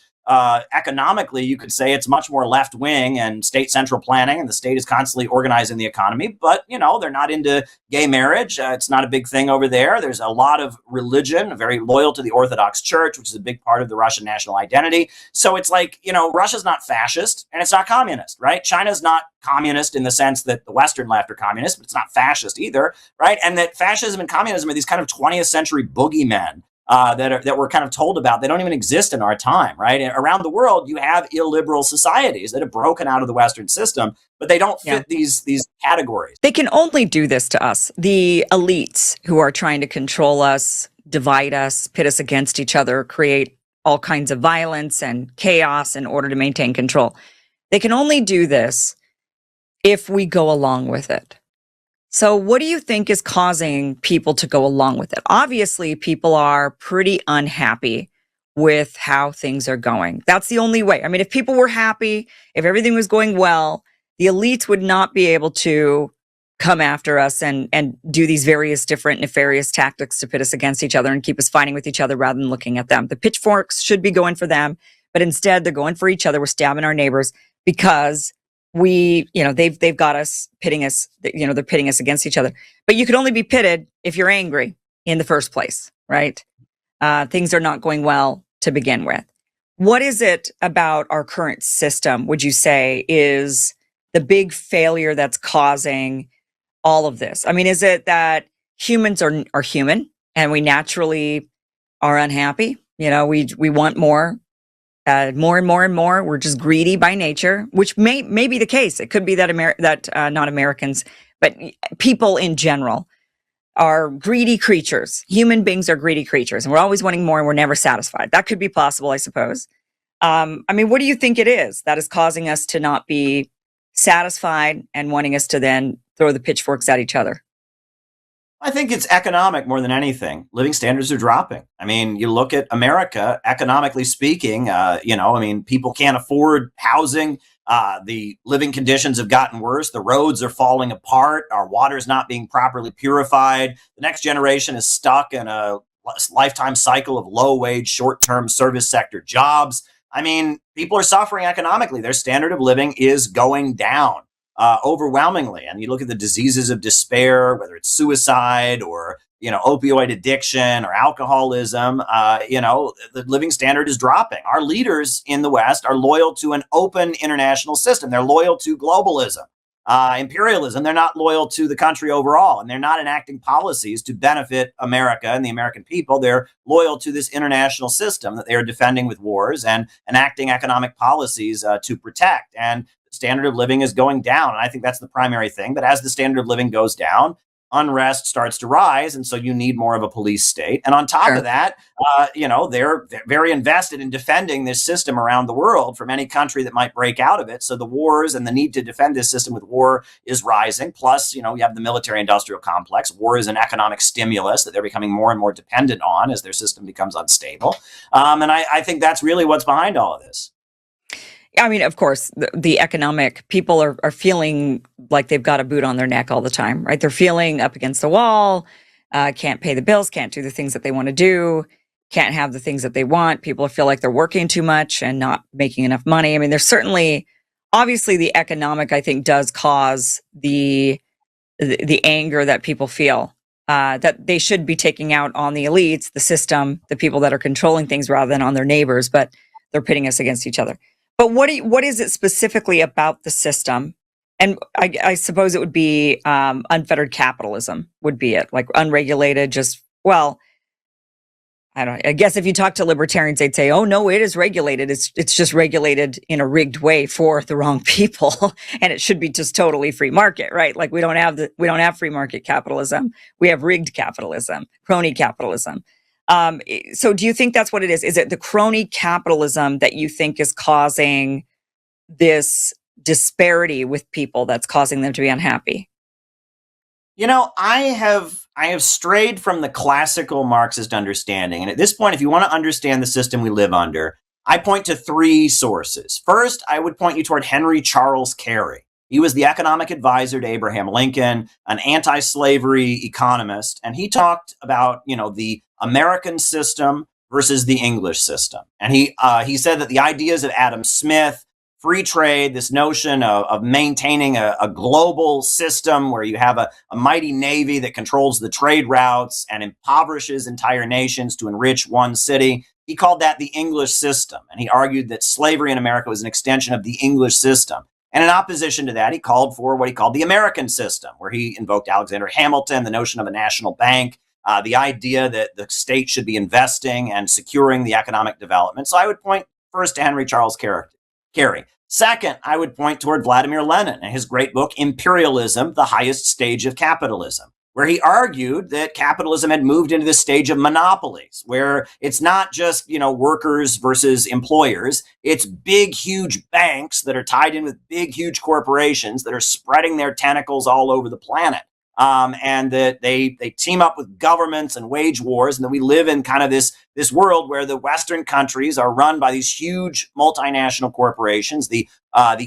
economically, you could say it's much more left wing and state central planning, and the state is constantly organizing the economy. But, they're not into gay marriage. It's not a big thing over there. There's a lot of religion, very loyal to the Orthodox Church, which is a big part of the Russian national identity. So it's like, Russia's not fascist and it's not communist, right? China's not communist in the sense that the Western left are communist, but it's not fascist either, right? And that fascism and communism are these kind of 20th century boogeymen that we're kind of told about. They don't even exist in our time, right? And around the world, you have illiberal societies that have broken out of the Western system, but they don't fit these categories. They can only do this to us. The elites who are trying to control us, divide us, pit us against each other, create all kinds of violence and chaos in order to maintain control. They can only do this if we go along with it. So what do you think is causing people to go along with it? Obviously, people are pretty unhappy with how things are going. That's the only way. I mean, if people were happy, if everything was going well, the elites would not be able to come after us and do these various different nefarious tactics to pit us against each other and keep us fighting with each other rather than looking at them. The pitchforks should be going for them, but instead they're going for each other. We're stabbing our neighbors because they've got us pitting us, they're pitting us against each other. But you could only be pitted if you're angry in the first place, right? Things are not going well to begin with. What is it about our current system, would you say, is the big failure that's causing all of this? I mean, is it that humans are human and we naturally are unhappy? We want more. More and more and more. We're just greedy by nature, which may be the case. It could be that not Americans, but people in general are greedy creatures. Human beings are greedy creatures, and we're always wanting more, and we're never satisfied. That could be possible, I suppose. I mean, what do you think it is that is causing us to not be satisfied and wanting us to then throw the pitchforks at each other? I think it's economic more than anything. Living standards are dropping. I mean, you look at America, economically speaking, people can't afford housing. The living conditions have gotten worse. The roads are falling apart. Our water's not being properly purified. The next generation is stuck in a lifetime cycle of low-wage, short-term service sector jobs. I mean, people are suffering economically. Their standard of living is going down. Overwhelmingly. And you look at the diseases of despair, whether it's suicide or, opioid addiction or alcoholism, the living standard is dropping. Our leaders in the West are loyal to an open international system. They're loyal to globalism. imperialism. They're not loyal to the country overall, and they're not enacting policies to benefit America and the American people. They're loyal to this international system that they are defending with wars and enacting economic policies to protect. And the standard of living is going down. And I think that's the primary thing. But as the standard of living goes down, unrest starts to rise, and so you need more of a police state. And on top of that, they're very invested in defending this system around the world from any country that might break out of it. So the wars and the need to defend this system with war is rising. Plus, you have the military-industrial complex. War is an economic stimulus that they're becoming more and more dependent on as their system becomes unstable. And I think that's really what's behind all of this. I mean, of course, the economic people are feeling like they've got a boot on their neck all the time, right? They're feeling up against the wall, can't pay the bills, can't do the things that they want to do, can't have the things that they want. People feel like they're working too much and not making enough money. I mean, there's certainly, obviously, the economic, I think, does cause the anger that people feel, that they should be taking out on the elites, the system, the people that are controlling things rather than on their neighbors, but they're pitting us against each other. But what is it specifically about the system? And I suppose it would be unfettered capitalism would be it, like unregulated, I guess if you talk to libertarians, they'd say, oh, no, it is regulated. It's just regulated in a rigged way for the wrong people. And it should be just totally free market, right? Like we don't have free market capitalism. We have rigged capitalism, crony capitalism. So do you think that's what it is? Is it the crony capitalism that you think is causing this disparity with people that's causing them to be unhappy? I have strayed from the classical Marxist understanding. And at this point, if you want to understand the system we live under, I point to three sources. First, I would point you toward Henry Charles Carey. He was the economic advisor to Abraham Lincoln, an anti-slavery economist, and he talked about, the American system versus the English system. And he said that the ideas of Adam Smith, free trade, this notion of maintaining a global system where you have a mighty navy that controls the trade routes and impoverishes entire nations to enrich one city, he called that the English system. And he argued that slavery in America was an extension of the English system. And in opposition to that, he called for what he called the American system, where he invoked Alexander Hamilton, the notion of a national bank, the idea that the state should be investing and securing the economic development. So I would point first to Henry Charles Carey. Second, I would point toward Vladimir Lenin and his great book, Imperialism, the Highest Stage of Capitalism, where he argued that capitalism had moved into this stage of monopolies, where it's not just, workers versus employers. It's big, huge banks that are tied in with big, huge corporations that are spreading their tentacles all over the planet. And that they team up with governments and wage wars. And that we live in kind of this world where the Western countries are run by these huge multinational corporations. The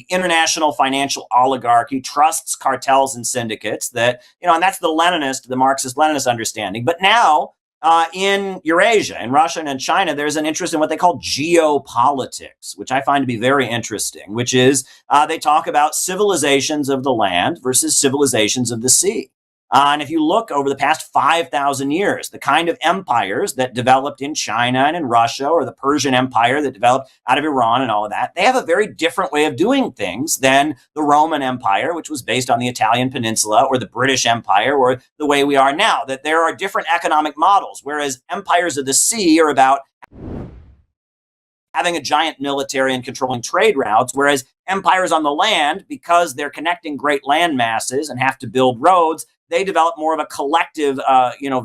international financial oligarchy trusts cartels and syndicates that, and that's the Marxist-Leninist understanding. But now in Eurasia, in Russia and in China, there's an interest in what they call geopolitics, which I find to be very interesting, which is they talk about civilizations of the land versus civilizations of the sea. And if you look over the past 5,000 years, the kind of empires that developed in China and in Russia, or the Persian Empire that developed out of Iran and all of that, they have a very different way of doing things than the Roman Empire, which was based on the Italian peninsula, or the British Empire, or the way we are now. That there are different economic models, whereas empires of the sea are about having a giant military and controlling trade routes, whereas empires on the land, because they're connecting great land masses and have to build roads, they develop more of a collective,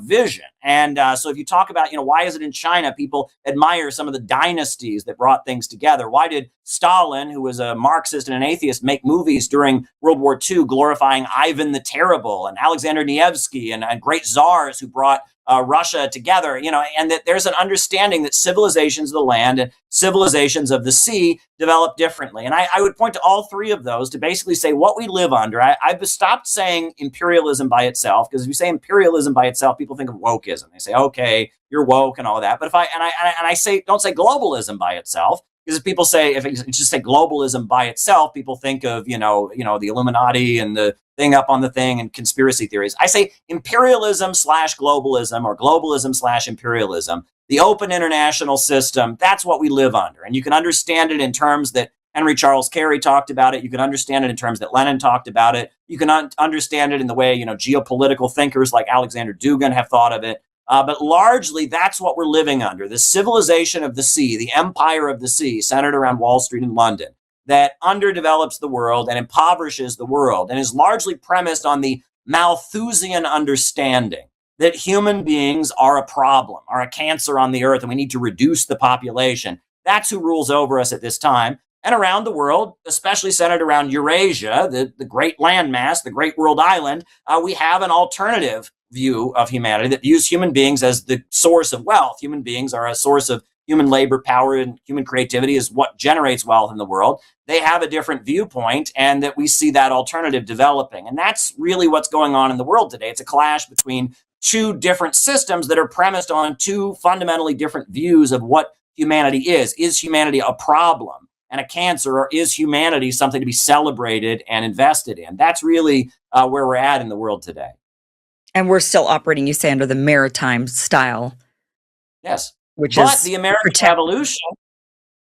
vision. And so if you talk about, why is it in China people admire some of the dynasties that brought things together? Why did Stalin, who was a Marxist and an atheist, make movies during World War II glorifying Ivan the Terrible and Alexander Nevsky and great czars who brought Russia together, and that there's an understanding that civilizations of the land and civilizations of the sea develop differently. And I would point to all three of those to basically say what we live under. I've stopped saying imperialism by itself, because if you say imperialism by itself, people think of wokeism. They say, okay, you're woke and all that. But if I say, don't say globalism by itself, because if people say, if it's just say globalism by itself, people think of, the Illuminati and the thing up on the thing and conspiracy theories. I say imperialism / globalism, or globalism / imperialism, the open international system. That's what we live under. And you can understand it in terms that Henry Charles Carey talked about it. You can understand it in terms that Lenin talked about it. You can understand it in the way, geopolitical thinkers like Alexander Dugin have thought of it. But largely, that's what we're living under, the civilization of the sea, the empire of the sea, centered around Wall Street and London, that underdevelops the world and impoverishes the world, and is largely premised on the Malthusian understanding that human beings are a problem, are a cancer on the earth, and we need to reduce the population. That's who rules over us at this time. And around the world, especially centered around Eurasia, the great landmass, the great world island, we have an alternative view of humanity that views human beings as the source of wealth. Human beings are a source of human labor power, and human creativity is what generates wealth in the world. They have a different viewpoint, and that we see that alternative developing. And that's really what's going on in the world today. It's a clash between two different systems that are premised on two fundamentally different views of what humanity is. Is humanity a problem and a cancer, or is humanity something to be celebrated and invested in? That's really where we're at in the world today. And we're still operating, you say, under the maritime style. Yes. But the American Revolution,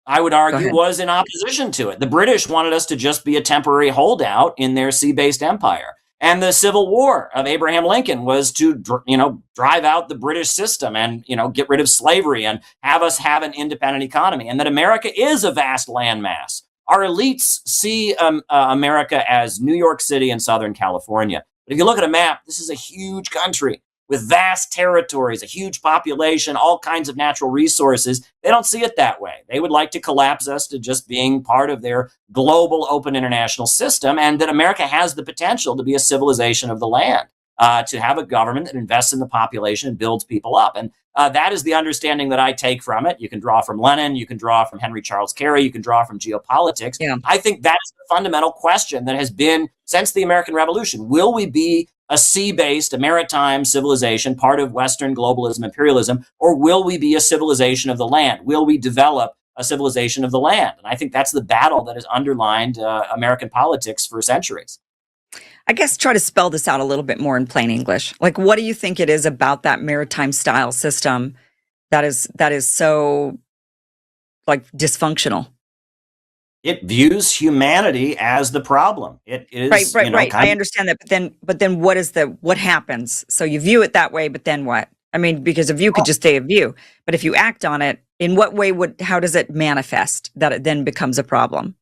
I would argue, was in opposition to it. The British wanted us to just be a temporary holdout in their sea-based empire. And the Civil War of Abraham Lincoln was to, drive out the British system and, get rid of slavery and have us have an independent economy. And that America is a vast landmass. Our elites see America as New York City and Southern California. But if you look at a map, this is a huge country with vast territories, a huge population, all kinds of natural resources. They don't see it that way. They would like to collapse us to just being part of their global open international system, and that America has the potential to be a civilization of the land, to have a government that invests in the population and builds people up. And that is the understanding that I take from it. You can draw from Lenin, you can draw from Henry Charles Carey, you can draw from geopolitics. Yeah. I think that is the fundamental question that has been since the American Revolution. Will we be a sea-based, a maritime civilization, part of Western globalism, imperialism, or will we be a civilization of the land? Will we develop a civilization of the land? And I think that's the battle that has underlined American politics for centuries. I guess try to spell this out a little bit more in plain English. Like, what do you think it is about that maritime style system that is so like dysfunctional? It views humanity as the problem. It is right. I understand that, but then what happens? So you view it that way, but then what? I mean, because a view could just stay a view, but if you act on it, in what way how does it manifest that it then becomes a problem?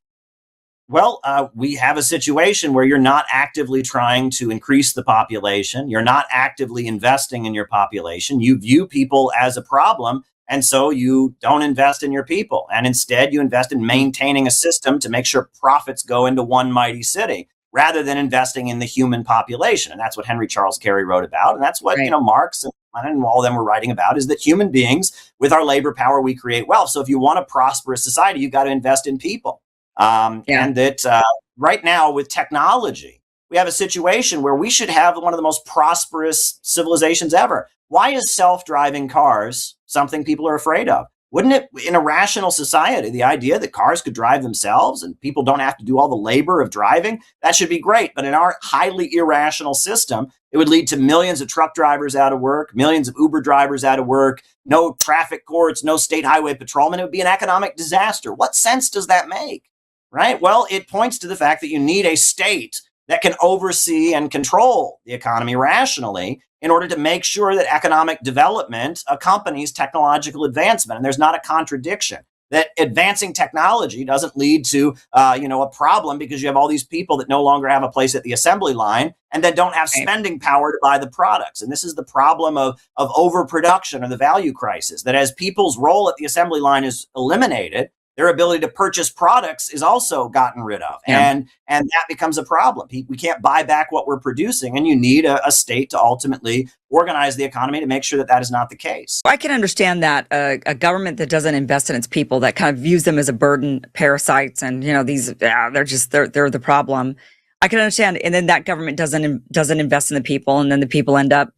Well, we have a situation where you're not actively trying to increase the population. You're not actively investing in your population. You view people as a problem. And so you don't invest in your people. And instead, you invest in maintaining a system to make sure profits go into one mighty city, rather than investing in the human population. And that's what Henry Charles Carey wrote about. And that's what, Marx and Lenin and all of them were writing about, is that human beings, with our labor power, we create wealth. So if you want a prosperous society, you've got to invest in people. And that right now with technology, we have a situation where we should have one of the most prosperous civilizations ever. Why is self-driving cars something people are afraid of? Wouldn't it, in a rational society, the idea that cars could drive themselves and people don't have to do all the labor of driving, that should be great. But in our highly irrational system, it would lead to millions of truck drivers out of work, millions of Uber drivers out of work, no traffic courts, no state highway patrolmen. It would be an economic disaster. What sense does that make? Right? Well, it points to the fact that you need a state that can oversee and control the economy rationally in order to make sure that economic development accompanies technological advancement. And there's not a contradiction. That advancing technology doesn't lead to, a problem because you have all these people that no longer have a place at the assembly line and then don't have spending power to buy the products. And this is the problem of overproduction or the value crisis, that as people's role at the assembly line is eliminated, their ability to purchase products is also gotten rid of. And that becomes a problem. We can't buy back what we're producing, and you need a state to ultimately organize the economy to make sure that that is not the case. I can understand that a government that doesn't invest in its people, that kind of views them as a burden, parasites, and they're the problem. I can understand, and then that government doesn't invest in the people, and then the people end up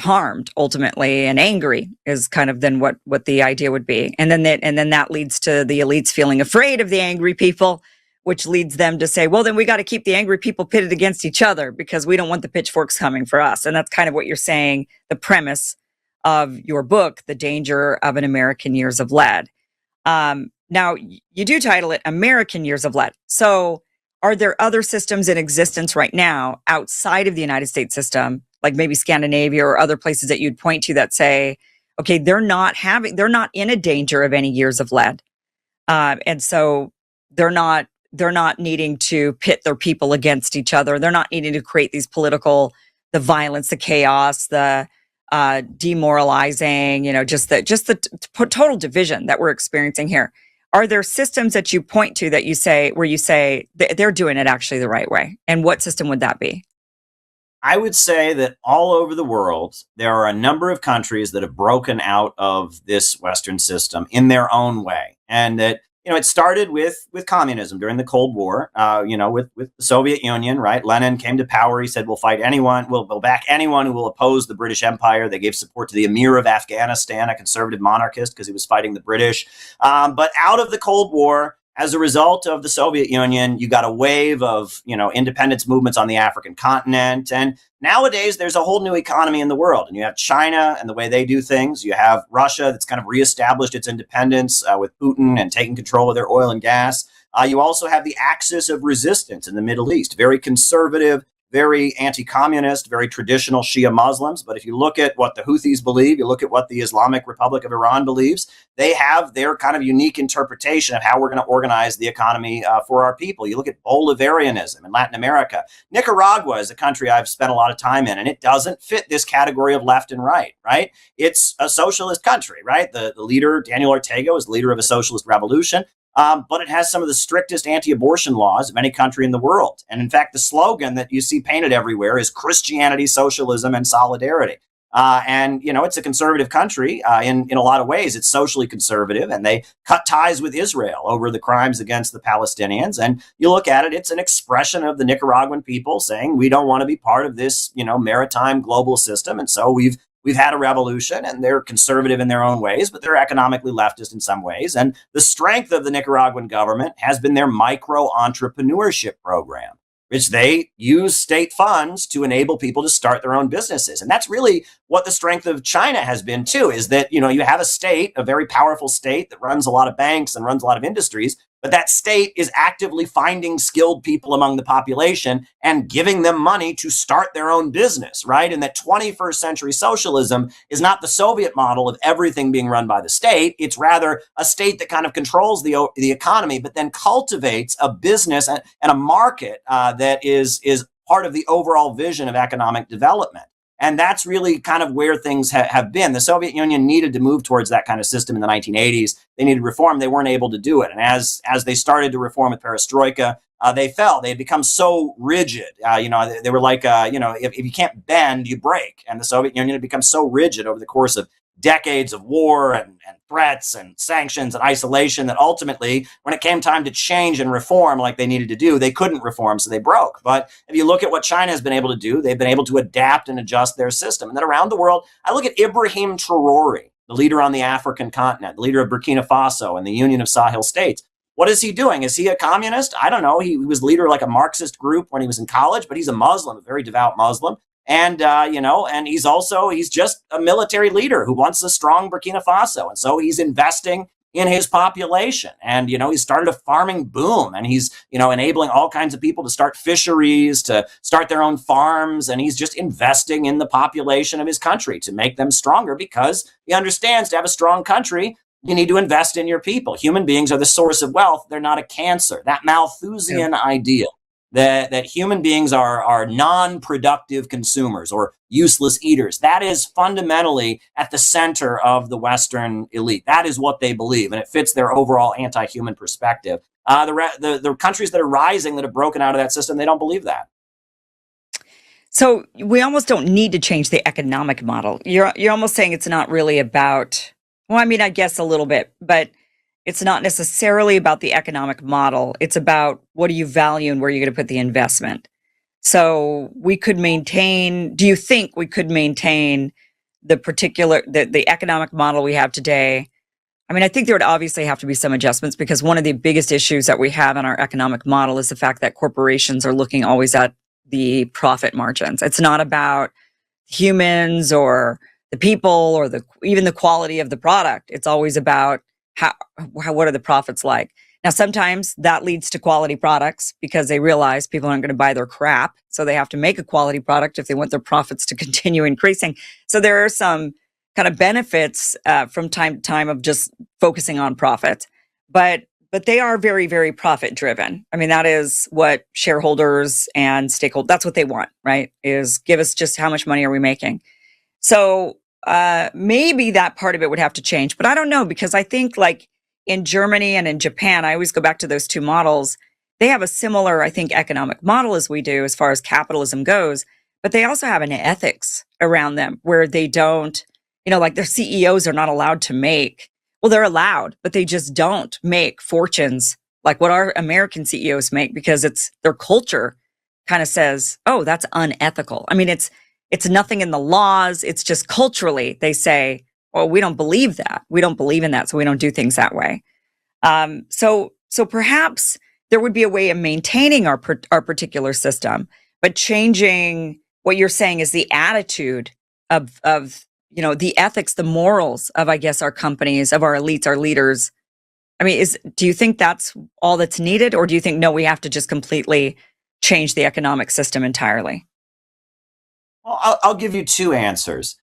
harmed ultimately and angry is kind of then what the idea would be. And then that leads to the elites feeling afraid of the angry people, which leads them to say, well, then we got to keep the angry people pitted against each other because we don't want the pitchforks coming for us. And that's kind of what you're saying, the premise of your book, The Danger of an American Years of Lead. Now, you do title it American Years of Lead. So, are there other systems in existence right now outside of the United States system, like maybe Scandinavia or other places that you'd point to that say, okay, they're not in a danger of any years of lead, and so they're not they're not needing to pit their people against each other. They're not needing to create these the violence, the chaos, the demoralizing, total division that we're experiencing here. Are there systems that you point to that you say where you say they're doing it actually the right way? And what system would that be? I would say that all over the world, there are a number of countries that have broken out of this Western system in their own way. And that, it started with communism during the Cold War, with the Soviet Union, right? Lenin came to power. He said, we'll fight anyone, we'll back anyone who will oppose the British Empire. They gave support to the Emir of Afghanistan, a conservative monarchist, because he was fighting the British. But out of the Cold War, as a result of the Soviet Union, you got a wave of, independence movements on the African continent. And nowadays, there's a whole new economy in the world. And you have China and the way they do things. You have Russia that's kind of reestablished its independence with Putin and taking control of their oil and gas. You also have the axis of resistance in the Middle East, very conservative, very anti-communist, very traditional Shia Muslims. But if you look at what the Houthis believe, you look at what the Islamic Republic of Iran believes, they have their kind of unique interpretation of how we're going to organize the economy for our people. You look at Bolivarianism in Latin America. Nicaragua is a country I've spent a lot of time in, and it doesn't fit this category of left and right, right? It's a socialist country, right? The leader, Daniel Ortega, is leader of a socialist revolution. But it has some of the strictest anti-abortion laws of any country in the world. And in fact, the slogan that you see painted everywhere is Christianity, socialism, and solidarity. And it's a conservative country in a lot of ways. It's socially conservative, and they cut ties with Israel over the crimes against the Palestinians. And you look at it, it's an expression of the Nicaraguan people saying, we don't want to be part of this, maritime global system. And so We've had a revolution, and they're conservative in their own ways, but they're economically leftist in some ways. And the strength of the Nicaraguan government has been their micro entrepreneurship program, which they use state funds to enable people to start their own businesses. And that's really what the strength of China has been too, is that, you have a state, a very powerful state that runs a lot of banks and runs a lot of industries, but that state is actively finding skilled people among the population and giving them money to start their own business, right? And that 21st century socialism is not the Soviet model of everything being run by the state. It's rather a state that kind of controls the economy, but then cultivates a business and a market that is part of the overall vision of economic development. And that's really kind of where things have been. The Soviet Union needed to move towards that kind of system in the 1980s. They needed reform. They weren't able to do it. And as they started to reform with perestroika, they fell. They had become so rigid. They were like, if you can't bend, you break. And the Soviet Union had become so rigid over the course of decades of war and threats and sanctions and isolation that ultimately, when it came time to change and reform like they needed to do, they couldn't reform, so they broke. But if you look at what China has been able to do, they've been able to adapt and adjust their system. And then around the world, I look at Ibrahim Traore, the leader on the African continent, the leader of Burkina Faso and the Union of Sahel States. What is he doing? Is he a communist? I don't know. He was leader of like a Marxist group when he was in college, but he's a Muslim, a very devout Muslim. And, and he's just a military leader who wants a strong Burkina Faso. And so he's investing in his population. And, he started a farming boom, and he's, enabling all kinds of people to start fisheries, to start their own farms. And he's just investing in the population of his country to make them stronger, because he understands to have a strong country, you need to invest in your people. Human beings are the source of wealth. They're not a cancer. That Malthusian idea that human beings are non-productive consumers or useless eaters. That is fundamentally at the center of the Western elite. That is what they believe, and it fits their overall anti-human perspective. The countries that are rising, that have broken out of that system, they don't believe that. So we almost don't need to change the economic model. You're almost saying it's not really about, well, I mean, I guess a little bit, but it's not necessarily about the economic model. It's about what do you value and where you're going to put the investment. So we could maintain, do you think we could maintain the economic model we have today? I mean, I think there would obviously have to be some adjustments, because one of the biggest issues that we have in our economic model is the fact that corporations are looking always at the profit margins. It's not about humans or the people or even the quality of the product. It's always about what are the profits like? Now, sometimes that leads to quality products because they realize people aren't going to buy their crap. So they have to make a quality product if they want their profits to continue increasing. So there are some kind of benefits from time to time of just focusing on profit. But they are very, very profit driven. I mean, that is what shareholders and stakeholders, that's what they want, right? Is give us just how much money are we making? So maybe that part of it would have to change, but I don't know, because I think like in Germany and in Japan, I always go back to those two models. They have a similar, I think, economic model as we do as far as capitalism goes, but they also have an ethics around them where they don't, like their CEOs are not allowed to make, well, they're allowed, but they just don't make fortunes like what our American CEOs make, because it's their culture kind of says, oh, that's unethical. I mean, it's nothing in the laws. It's just culturally, they say, well, we don't believe that. We don't believe in that. So we don't do things that way. So perhaps there would be a way of maintaining our particular system, but changing what you're saying is the attitude of the ethics, the morals of, I guess, our companies, of our elites, our leaders. I mean, do you think that's all that's needed? Or do you think, no, we have to just completely change the economic system entirely? Well, I'll give you two answers.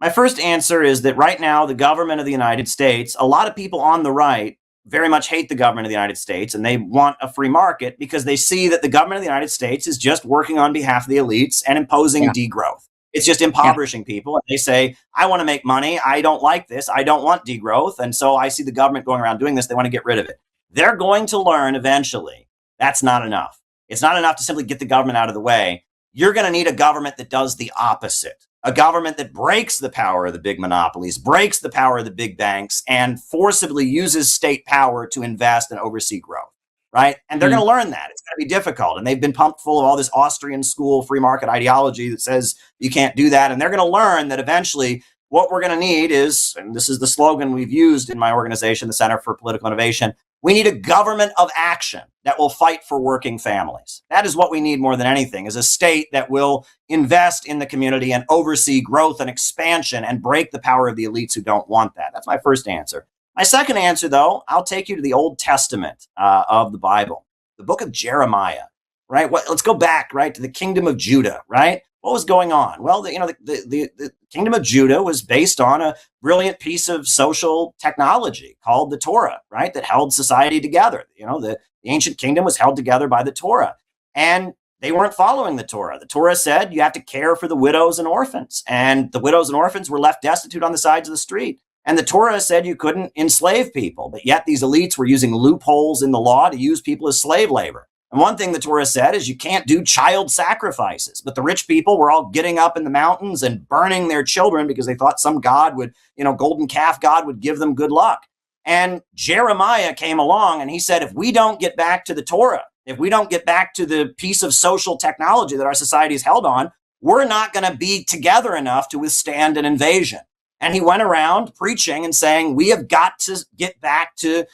My first answer is that right now, the government of the United States, a lot of people on the right very much hate the government of the United States, and they want a free market because they see that the government of the United States is just working on behalf of the elites and imposing degrowth. It's just impoverishing people. And they say, I want to make money. I don't like this. I don't want degrowth. And so I see the government going around doing this. They want to get rid of it. They're going to learn eventually that's not enough. It's not enough to simply get the government out of the way. You're going to need a government that does the opposite. A government that breaks the power of the big monopolies, breaks the power of the big banks, and forcibly uses state power to invest and oversee growth. Right? And they're going to learn that. It's going to be difficult. And they've been pumped full of all this Austrian school free market ideology that says you can't do that. And they're going to learn that eventually what we're going to need is, and this is the slogan we've used in my organization, the Center for Political Innovation, we need a government of action that will fight for working families. That is what we need more than anything, is a state that will invest in the community and oversee growth and expansion and break the power of the elites who don't want that. That's my first answer. My second answer, though, I'll take you to the Old Testament of the Bible, the book of Jeremiah, right? Let's go back, right, to the kingdom of Judah, right? What was going on? Well, the kingdom of Judah was based on a brilliant piece of social technology called the Torah, right, that held society together. The ancient kingdom was held together by the Torah, and they weren't following the Torah. The Torah said you have to care for the widows and orphans, and the widows and orphans were left destitute on the sides of the street. And the Torah said you couldn't enslave people, but yet these elites were using loopholes in the law to use people as slave labor. And one thing the Torah said is you can't do child sacrifices, but the rich people were all getting up in the mountains and burning their children because they thought some god would, golden calf god would give them good luck. And Jeremiah came along and he said, if we don't get back to the Torah, if we don't get back to the piece of social technology that our society is held on, we're not going to be together enough to withstand an invasion. And he went around preaching and saying, we have got to get back to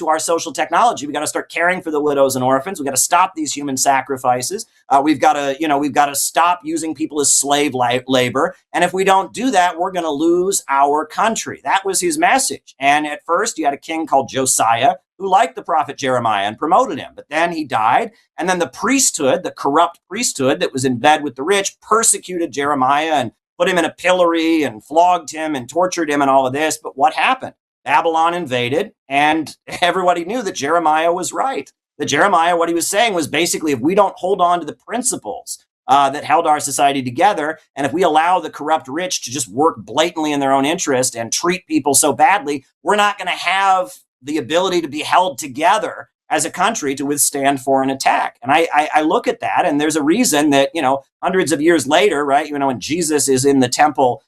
our social technology. We got to start caring for the widows and orphans. We got to stop these human sacrifices. We've got to stop using people as slave labor. And if we don't do that, we're going to lose our country. That was his message. And at first, you had a king called Josiah who liked the prophet Jeremiah and promoted him. But then he died. And then the priesthood, the corrupt priesthood that was in bed with the rich, persecuted Jeremiah and put him in a pillory and flogged him and tortured him and all of this. But what happened? Babylon invaded, and everybody knew that Jeremiah was right. That Jeremiah, what he was saying was basically, if we don't hold on to the principles that held our society together, and if we allow the corrupt rich to just work blatantly in their own interest and treat people so badly, we're not going to have the ability to be held together as a country to withstand foreign attack. And I look at that, and there's a reason that, hundreds of years later, right, when Jesus is in the temple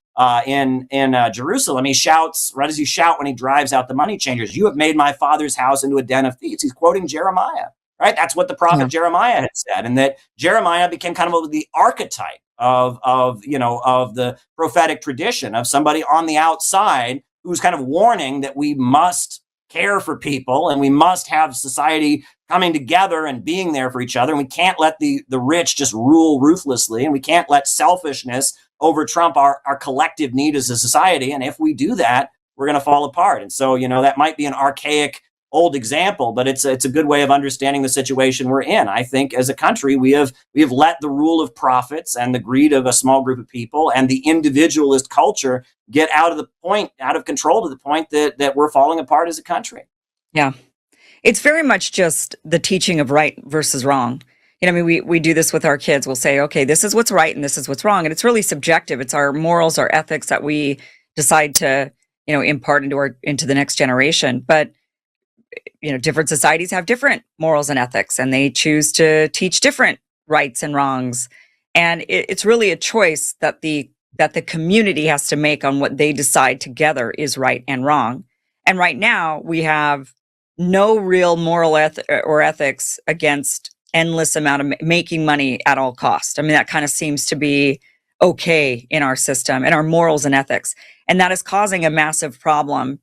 in Jerusalem, he shouts, right as he shout when he drives out the money changers, you have made my father's house into a den of thieves. He's quoting Jeremiah, right? That's what the prophet Jeremiah had said. And that Jeremiah became kind of the archetype of the prophetic tradition of somebody on the outside who's kind of warning that we must care for people and we must have society coming together and being there for each other. And we can't let the rich just rule ruthlessly, and we can't let selfishness over trump our collective need as a society. And if we do that, we're going to fall apart. And so, that might be an archaic old example, but it's a good way of understanding the situation we're in. I think as a country, we have let the rule of profits and the greed of a small group of people and the individualist culture get out of control to the point that we're falling apart as a country. Yeah. It's very much just the teaching of right versus wrong. I mean, we do this with our kids. We'll say, okay, this is what's right and this is what's wrong. And it's really subjective. It's our morals, our ethics that we decide to, impart into the next generation. But, different societies have different morals and ethics, and they choose to teach different rights and wrongs. And it's really a choice that the community has to make on what they decide together is right and wrong. And right now we have no real moral or ethics against endless amount of making money at all cost. I mean, that kind of seems to be okay in our system and our morals and ethics. And that is causing a massive problem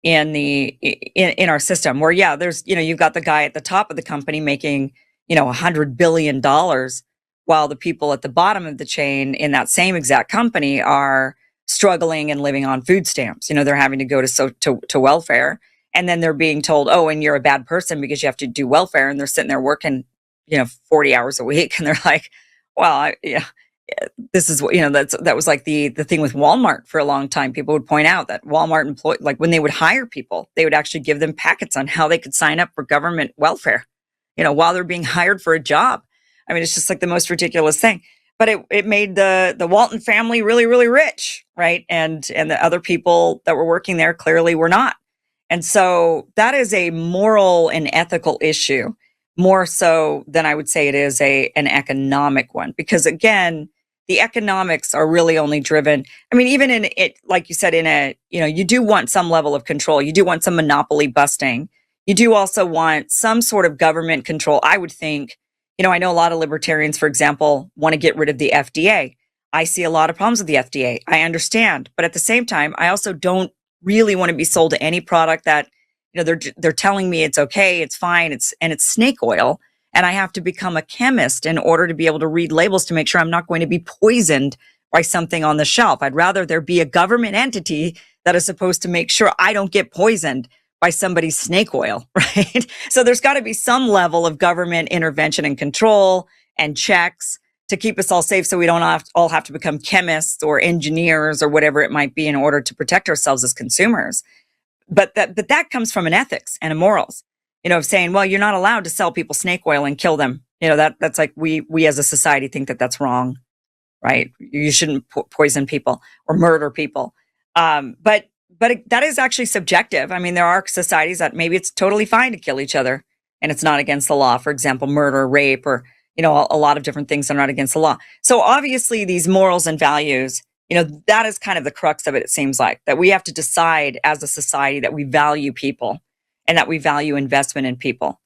in our system where, yeah, there's, you've got the guy at the top of the company making, $100 billion, while the people at the bottom of the chain in that same exact company are struggling and living on food stamps. They're having to go to welfare, and then they're being told, oh, and you're a bad person because you have to do welfare. And they're sitting there working, 40 hours a week. And they're like, well, this is what, that was like the thing with Walmart for a long time. People would point out that Walmart like when they would hire people, they would actually give them packets on how they could sign up for government welfare, while they're being hired for a job. I mean, it's just like the most ridiculous thing. But it made the Walton family really, really rich, right? And the other people that were working there clearly were not. And so that is a moral and ethical issue, more so than I would say it is an economic one. Because again, the economics are really only driven. I mean, even in it, like you said, you do want some level of control. You do want some monopoly busting. You do also want some sort of government control. I would think, I know a lot of libertarians, for example, want to get rid of the FDA. I see a lot of problems with the FDA. I understand. But at the same time, I also don't really want to be sold to any product that, they're telling me it's okay, it's fine, it's snake oil. And I have to become a chemist in order to be able to read labels to make sure I'm not going to be poisoned by something on the shelf. I'd rather there be a government entity that is supposed to make sure I don't get poisoned by somebody's snake oil, right? So there's got to be some level of government intervention and control and checks to keep us all safe so we don't all have to become chemists or engineers or whatever it might be in order to protect ourselves as consumers. But that comes from an ethics and a morals, of saying, well, you're not allowed to sell people snake oil and kill them. That's like we as a society think that that's wrong, right? You shouldn't poison people or murder people. But that is actually subjective. I mean, there are societies that maybe it's totally fine to kill each other and it's not against the law. For example, murder, rape, or, a lot of different things are not against the law. So obviously these morals and values, that is kind of the crux of it. It seems like that we have to decide as a society that we value people and that we value investment in people.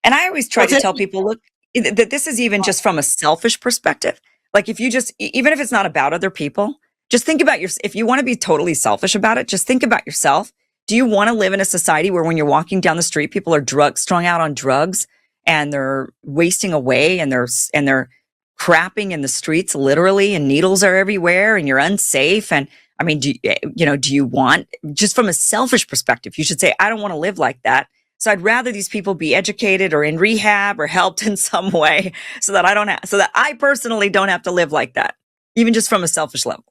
And I always try to tell people, look, that this is even just from a selfish perspective. Like if you even if it's not about other people, just think about if you want to be totally selfish about it, just think about yourself. Do you want to live in a society where when you're walking down the street, people are strung out on drugs and they're wasting away and they're crapping in the streets literally and needles are everywhere and you're unsafe? And I mean, do you want, just from a selfish perspective, you should say, I don't want to live like that. So I'd rather these people be educated or in rehab or helped in some way so that I personally don't have to live like that, even just from a selfish level.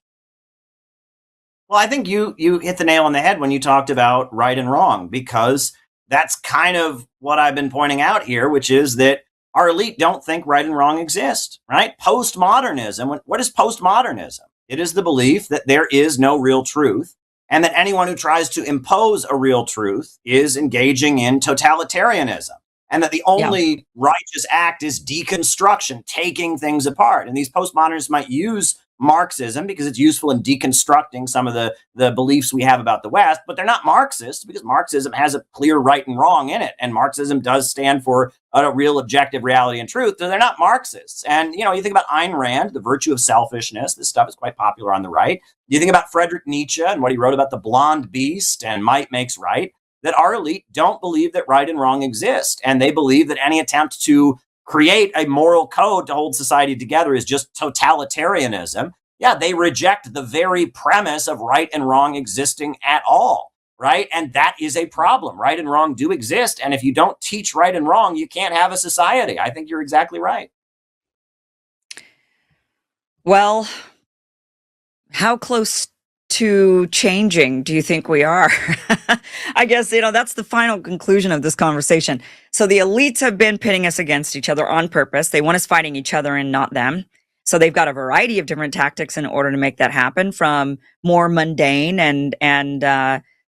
Well, I think you hit the nail on the head when you talked about right and wrong, because that's kind of what I've been pointing out here, which is that our elite don't think right and wrong exist, right? Postmodernism, what is postmodernism? It is the belief that there is no real truth and that anyone who tries to impose a real truth is engaging in totalitarianism, and that the only righteous act is deconstruction, taking things apart. And these postmodernists might use Marxism because it's useful in deconstructing some of the beliefs we have about the West, but they're not Marxists because Marxism has a clear right and wrong in it. And Marxism does stand for a real objective reality and truth. So they're not Marxists. And, you think about Ayn Rand, the virtue of selfishness. This stuff is quite popular on the right. You think about Friedrich Nietzsche and what he wrote about the blonde beast and might makes right, that our elite don't believe that right and wrong exist. And they believe that any attempt to create a moral code to hold society together is just totalitarianism. yeah, they reject the very premise of right and wrong existing at all, right? And that is a problem. Right and wrong do exist. And if you don't teach right and wrong, you can't have a society. I think you're exactly right. Well, how close to changing do you think we are? I guess, that's the final conclusion of this conversation. So the elites have been pitting us against each other on purpose. They want us fighting each other and not them. So they've got a variety of different tactics in order to make that happen, from more mundane and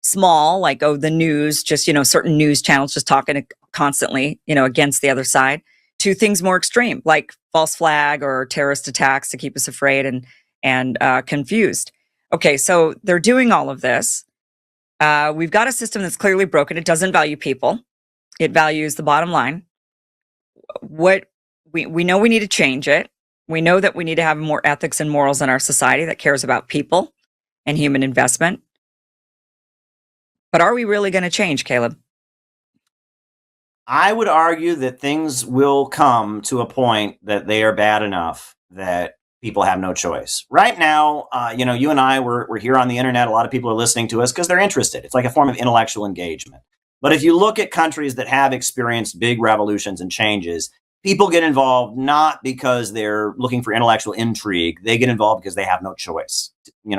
small, like, the news, just, certain news channels just talking constantly, against the other side, to things more extreme, like false flag or terrorist attacks to keep us afraid and confused. Okay, so they're doing all of this. We've got a system that's clearly broken. It doesn't value people. It values the bottom line. What we know, we need to change it. We know that we need to have more ethics and morals in our society that cares about people and human investment. But are we really going to change, Caleb? I would argue that things will come to a point that they are bad enough that people have no choice. Right now, you and I, we're here on the internet. A lot of people are listening to us because they're interested. It's like a form of intellectual engagement. But if you look at countries that have experienced big revolutions and changes, people get involved not because they're looking for intellectual intrigue. They get involved because they have no choice.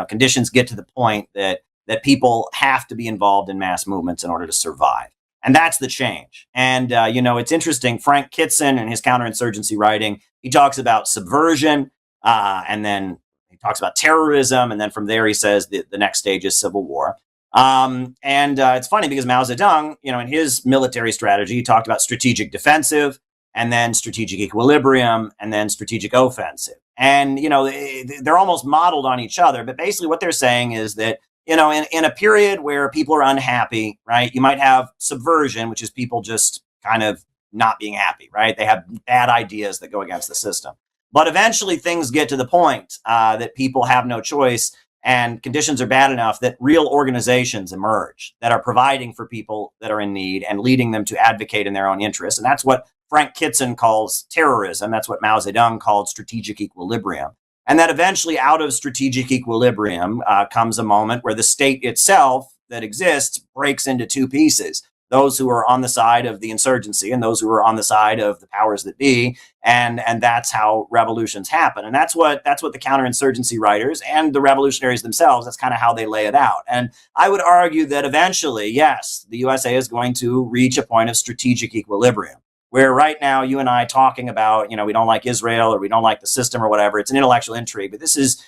Conditions get to the point that people have to be involved in mass movements in order to survive. And that's the change. And, it's interesting. Frank Kitson, in his counterinsurgency writing, he talks about subversion, and then he talks about terrorism. And then from there, he says the next stage is civil war. It's funny because Mao Zedong, in his military strategy, he talked about strategic defensive, and then strategic equilibrium, and then strategic offensive. And, they're almost modeled on each other. But basically what they're saying is that, in a period where people are unhappy, right, you might have subversion, which is people just kind of not being happy, right? They have bad ideas that go against the system. But eventually things get to the point that people have no choice, and conditions are bad enough that real organizations emerge that are providing for people that are in need and leading them to advocate in their own interests. And that's what Frank Kitson calls terrorism. That's what Mao Zedong called strategic equilibrium. And that eventually out of strategic equilibrium comes a moment where the state itself that exists breaks into two pieces. Those who are on the side of the insurgency and those who are on the side of the powers that be. And that's how revolutions happen. And that's what the counterinsurgency writers and the revolutionaries themselves, that's kind of how they lay it out. And I would argue that eventually, yes, the USA is going to reach a point of strategic equilibrium. Where right now, you and I talking about, we don't like Israel or we don't like the system or whatever. It's an intellectual intrigue, but this is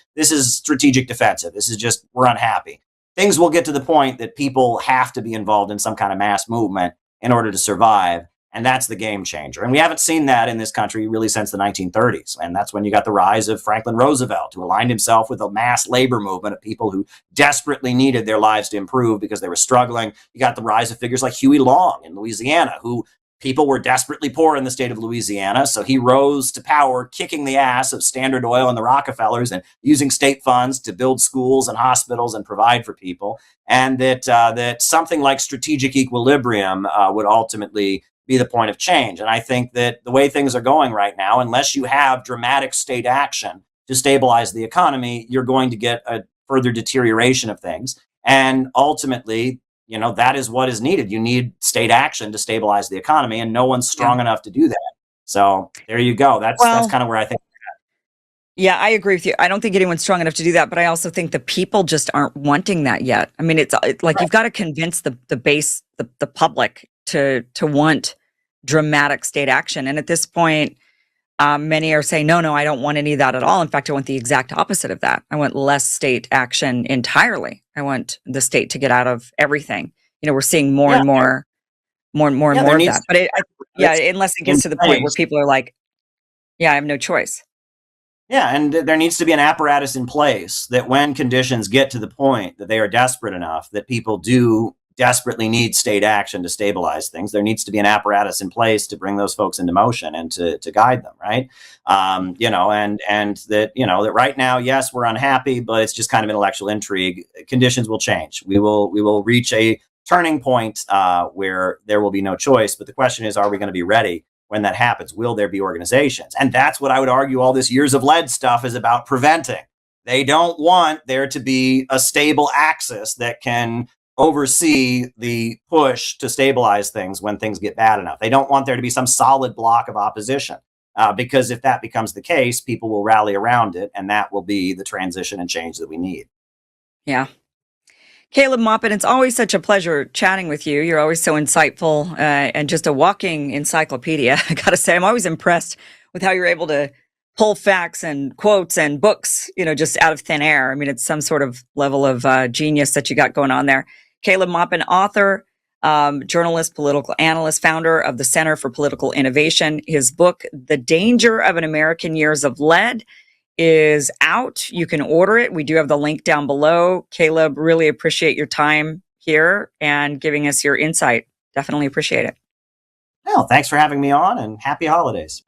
strategic defensive. This is just, we're unhappy. Things will get to the point that people have to be involved in some kind of mass movement in order to survive. And that's the game changer. And we haven't seen that in this country really since the 1930s. And that's when you got the rise of Franklin Roosevelt, who aligned himself with a mass labor movement of people who desperately needed their lives to improve because they were struggling. You got the rise of figures like Huey Long in Louisiana, who people were desperately poor in the state of Louisiana, so he rose to power, kicking the ass of Standard Oil and the Rockefellers and using state funds to build schools and hospitals and provide for people. And that something like strategic equilibrium would ultimately be the point of change. And I think that the way things are going right now, unless you have dramatic state action to stabilize the economy, you're going to get a further deterioration of things. And ultimately, that is what is needed. You need state action to stabilize the economy, and no one's strong enough to do that. So there you go. That's kind of where I think. Yeah, I agree with you. I don't think anyone's strong enough to do that, but I also think the people just aren't wanting that yet. I mean, it's like right. You've got to convince the base, the public to want dramatic state action. And at this point, many are saying, no, I don't want any of that at all. In fact, I want the exact opposite of that. I want less state action entirely. I want the state to get out of everything. We're seeing more and more of that. But unless it gets to the point where people are like, yeah, I have no choice. Yeah, and there needs to be an apparatus in place that when conditions get to the point that they are desperate enough, that people do desperately need state action to stabilize things, there needs to be an apparatus in place to bring those folks into motion and to guide them, right? And that right now, yes, we're unhappy, but it's just kind of intellectual intrigue. Conditions will change. We will reach a turning point where there will be no choice. But the question is, are we going to be ready when that happens? Will there be organizations? And that's what I would argue all this years of lead stuff is about preventing. They don't want there to be a stable axis that can oversee the push to stabilize things when things get bad enough. They don't want there to be some solid block of opposition. Because if that becomes the case, people will rally around it, and that will be the transition and change that we need. Yeah. Caleb Maupin, it's always such a pleasure chatting with you. You're always so insightful and just a walking encyclopedia. I got to say, I'm always impressed with how you're able to pull facts and quotes and books, just out of thin air. I mean, it's some sort of level of genius that you got going on there. Caleb Maupin, author, journalist, political analyst, founder of the Center for Political Innovation. His book, The Danger of an American Years of Lead, is out. You can order it. We do have the link down below. Caleb, really appreciate your time here and giving us your insight. Definitely appreciate it. Well, thanks for having me on, and happy holidays.